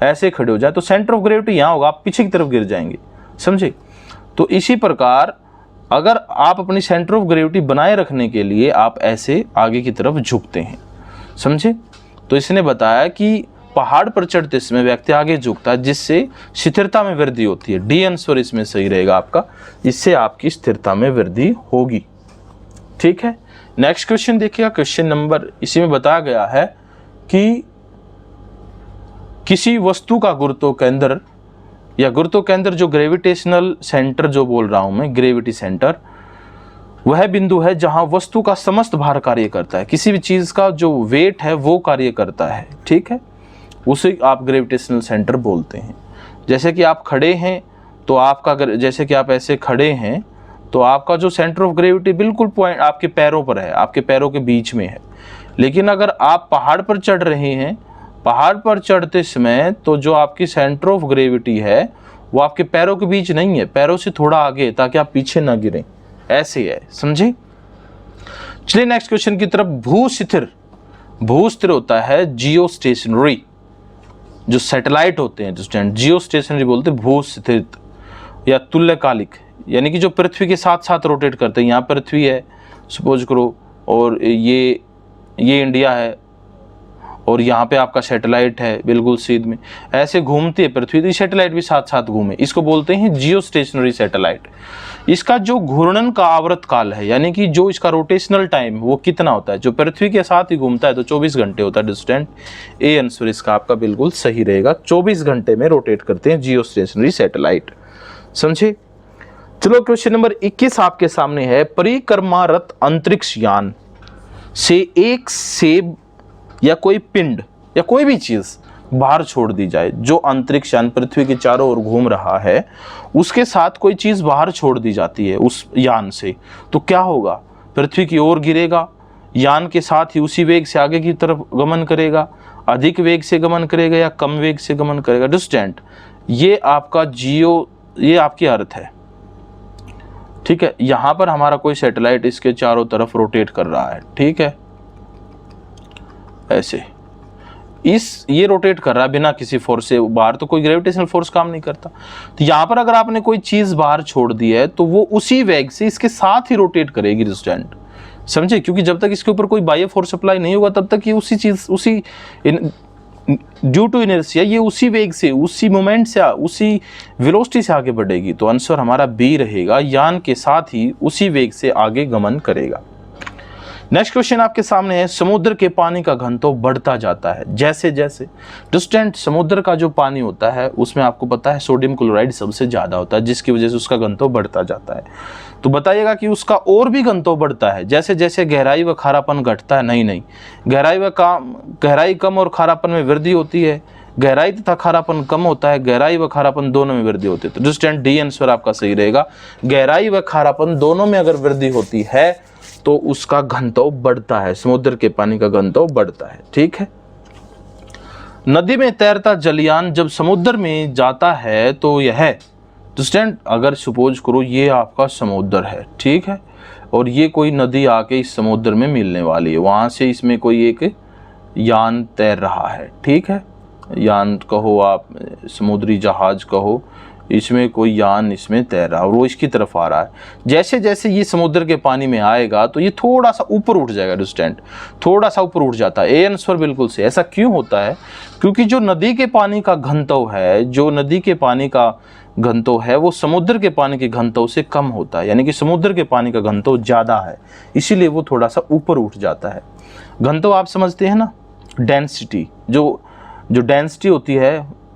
ऐसे खड़े हो जाए, तो सेंटर ऑफ ग्रेविटी यहाँ होगा, आप पीछे की तरफ गिर जाएंगे, समझे। तो इसी प्रकार अगर आप अपनी सेंटर ऑफ ग्रेविटी बनाए रखने के लिए आप ऐसे आगे की तरफ झुकते हैं, समझे। तो इसने बताया कि पहाड़ पर चढ़ते समय व्यक्ति आगे झुकता है, जिससे स्थिरता में वृद्धि होती है। डी आंसर इसमें सही रहेगा आपका, इससे आपकी स्थिरता में वृद्धि होगी, ठीक है। नेक्स्ट क्वेश्चन देखिएगा, क्वेश्चन नंबर, इसी में बताया गया है कि किसी वस्तु का गुरुत्व केंद्र या गुरुत्व केंद्र, जो ग्रेविटेशनल सेंटर जो बोल रहा हूं मैं, ग्रेविटी सेंटर, वह बिंदु है जहां वस्तु का समस्त भार कार्य करता है। किसी भी चीज का जो वेट है वो कार्य करता है, ठीक है, उसे आप ग्रेविटेशनल सेंटर बोलते हैं। जैसे कि आप खड़े हैं तो आपका, जैसे कि आप ऐसे खड़े हैं तो आपका जो सेंटर ऑफ ग्रेविटी बिल्कुल पॉइंट आपके पैरों पर है, आपके पैरों के बीच में है। लेकिन अगर आप पहाड़ पर चढ़ रहे हैं, पहाड़ पर चढ़ते समय तो जो आपकी सेंटर ऑफ ग्रेविटी है वो आपके पैरों के बीच नहीं है, पैरों से थोड़ा आगे, ताकि आप पीछे ना गिरें, ऐसे है, समझे। चलिए नेक्स्ट क्वेश्चन की तरफ। भूस्थिर, भूस्थिर होता है जियो स्टेशनरी, जो सैटेलाइट होते हैं स्टूडेंट, जियो स्टेशनरी बोलते हैं, भूस्थित या तुल्यकालिक, यानी कि जो पृथ्वी के साथ साथ रोटेट करते हैं। यहाँ पृथ्वी है सपोज करो, और ये इंडिया है, और यहाँ पे आपका सैटेलाइट है बिल्कुल सीध में, ऐसे घूमती है पृथ्वी, तो सैटेलाइट भी साथ साथ घूमे, इसको बोलते हैं जियो स्टेशनरी सैटेलाइट। इसका जो घूर्णन का आवर्त काल है, यानी कि जो इसका रोटेशनल टाइम वो कितना होता है, जो पृथ्वी के साथ ही घूमता है तो 24 घंटे होता है डिस्टेंट। ए आंसर इसका आपका बिल्कुल सही रहेगा, 24 घंटे में रोटेट करते हैं जियो स्टेशनरी सैटेलाइट, समझे। चलो क्वेश्चन नंबर 21 आपके सामने है। परिक्रमारत अंतरिक्ष यान से एक सेब या कोई पिंड या कोई भी चीज बाहर छोड़ दी जाए, जो अंतरिक्ष यान पृथ्वी के चारों ओर घूम रहा है, उसके साथ कोई चीज बाहर छोड़ दी जाती है उस यान से, तो क्या होगा? पृथ्वी की ओर गिरेगा, यान के साथ ही उसी वेग से आगे की तरफ गमन करेगा, अधिक वेग से गमन करेगा या कम वेग से गमन करेगा। डिस्टेंट, ये आपका जियो, ये आपकी अर्थ है, ठीक है। यहां पर हमारा कोई सैटेलाइट इसके चारों तरफ रोटेट कर रहा है, ठीक है, ऐसे ये रोटेट कर रहा है बिना किसी फोर्स से बाहर, तो कोई ग्रेविटेशनल फोर्स काम नहीं करता। तो यहाँ पर अगर आपने कोई चीज बाहर छोड़ दी है तो वो उसी वेग से इसके साथ ही रोटेट करेगी डिस्टेंट, समझे। क्योंकि जब तक इसके ऊपर कोई बाह्य फोर्स अप्लाई नहीं होगा तब तक ये उसी चीज, उसी ड्यू टू इनर्शिया ये उसी वेग से, उसी मोमेंट से, उसी वेलोसिटी से आगे बढ़ेगी। तो आंसर हमारा बी रहेगा, यान के साथ ही उसी वेग से आगे गमन करेगा। नेक्स्ट क्वेश्चन आपके सामने है, समुद्र के पानी का घनत्व बढ़ता जाता है जैसे जैसे। स्टूडेंट समुद्र का जो पानी होता है उसमें आपको पता है सोडियम क्लोराइड सबसे ज़्यादा होता है, जिसकी वजह से उसका घनत्व बढ़ता जाता है। तो बताइएगा कि उसका और भी घनत्व बढ़ता है जैसे जैसे गहराई व खारापन घटता है। नहीं, गहराई कम और खारापन में वृद्धि होती है, गहराई तथा खारापन कम होता है, गहराई व खारापन दोनों में वृद्धि होती है। तो स्टूडेंट डी आंसर आपका सही रहेगा। गहराई व खारापन दोनों में अगर वृद्धि होती है तो उसका घनत्व बढ़ता है, समुद्र के पानी का घनत्व बढ़ता है। ठीक है। नदी में तैरता जलयान जब समुद्र में जाता है तो यह, तो स्टूडेंट अगर सपोज करो ये आपका समुद्र है, ठीक है, और ये कोई नदी आके इस समुद्र में मिलने वाली है, वहां से इसमें कोई एक यान तैर रहा है, ठीक है, यान कहो आप, समुद्री जहाज कहो, इसमें कोई यान इसमें तैर रहा है और वो इसकी तरफ आ रहा है। जैसे जैसे ये समुद्र के पानी में आएगा तो ये थोड़ा सा ऊपर उठ जाएगा। स्टूडेंट थोड़ा सा ऊपर उठ जाता है। ए आंसर बिल्कुल से। ऐसा क्यों होता है? क्योंकि जो नदी के पानी का घनत्व है, जो नदी के पानी का घनत्व है वो समुद्र के पानी के घनत्व से कम होता है, यानी कि समुद्र के पानी का घनत्व ज़्यादा है, इसीलिए वो थोड़ा सा ऊपर उठ जाता है। घनत्व आप समझते हैं ना, डेंसिटी, जो डेंसिटी होती है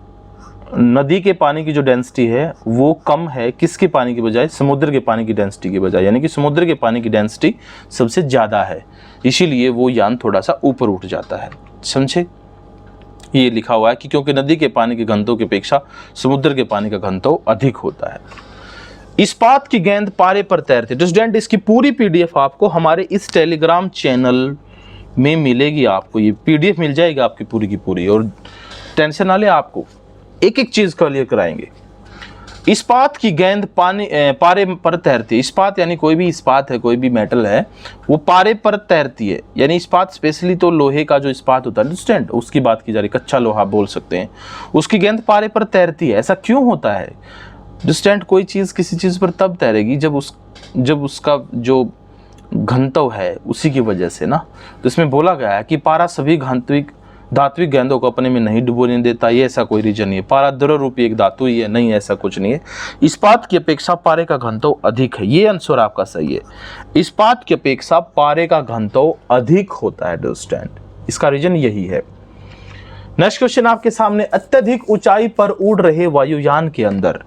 नदी के पानी की, जो डेंसिटी है वो कम है किसके पानी की बजाय, समुद्र के पानी की डेंसिटी की बजाय, यानी कि समुद्र के पानी की डेंसिटी सबसे ज़्यादा है, इसीलिए वो यान थोड़ा सा ऊपर उठ जाता है। समझे? ये लिखा हुआ है कि क्योंकि नदी के पानी के घनत्व की अपेक्षा समुद्र के पानी का घनत्व अधिक होता है। इस्पात की गेंद पारे पर तैरती है। स्टूडेंट इसकी पूरी पीडीएफ आपको हमारे इस टेलीग्राम चैनल में मिलेगी, आपको ये पीडीएफ मिल जाएगी आपकी पूरी की पूरी, और टेंशन ना ले, आपको एक एक चीज क्लियर कराएंगे। इस्पात की गेंद पारे पर तैरती है। इस्पात यानी कोई भी इस्पात है, कोई भी मेटल है, वो पारे पर तैरती है, यानी इस्पात स्पेशली तो लोहे का जो इस्पात होता है स्टूडेंट, उसकी बात की जा रही, कच्चा लोहा बोल सकते हैं, उसकी गेंद पारे पर तैरती है। ऐसा क्यों होता है स्टूडेंट? कोई चीज़ किसी चीज़ पर तब तैरेगी जब उसका जो घनत्व है उसी की वजह से ना। तो इसमें बोला गया है कि पारा सभी धात्विक गेंदों को अपने में नहीं डुबोने देता, ये ऐसा कोई रीजन नहीं है। पारा द्रव रूपी एक धातु ही है, नहीं ऐसा कुछ नहीं है। इस्पात की अपेक्षा पारे का घनत्व अधिक है, ये आंसर आपका सही है। इस्पात की अपेक्षा पारे का घनत्व अधिक होता है दोस्तों, इसका रीजन यही है। नेक्स्ट क्वेश्चन आपके सामने, अत्यधिक ऊंचाई पर उड़ रहे वायुयान के अंदर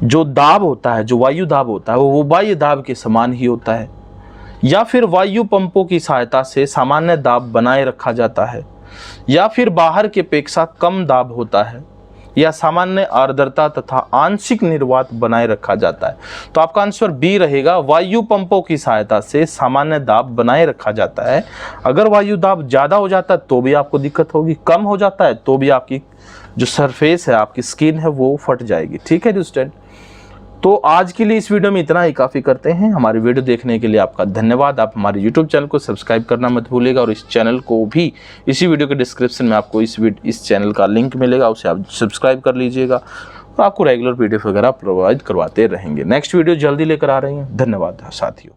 जो दाब होता है, जो वायु दाब होता है, वो बाह्य दाब के समान ही होता है, या फिर वायु पंपों की सहायता से सामान्य दाब बनाए रखा जाता है, या फिर बाहर की अपेक्षा कम दाब होता है, या सामान्य आर्द्रता तथा आंशिक निर्वात बनाए रखा जाता है। तो आपका आंसर बी रहेगा, वायु पंपों की सहायता से सामान्य दाब बनाए रखा जाता है। अगर वायु दाब ज़्यादा हो जाता है तो भी आपको दिक्कत होगी, कम हो जाता है तो भी आपकी जो सरफेस है, आपकी स्किन है, वो फट जाएगी। ठीक है दोस्तों, तो आज के लिए इस वीडियो में इतना ही काफ़ी करते हैं। हमारी वीडियो देखने के लिए आपका धन्यवाद। आप हमारे YouTube चैनल को सब्सक्राइब करना मत भूलिएगा, और इस चैनल को भी, इसी वीडियो के डिस्क्रिप्शन में आपको इस चैनल का लिंक मिलेगा, उसे आप सब्सक्राइब कर लीजिएगा, और आपको रेगुलर PDF वगैरह प्रोवाइड करवाते रहेंगे। नेक्स्ट वीडियो जल्दी लेकर आ रहे हैं। धन्यवाद साथियों।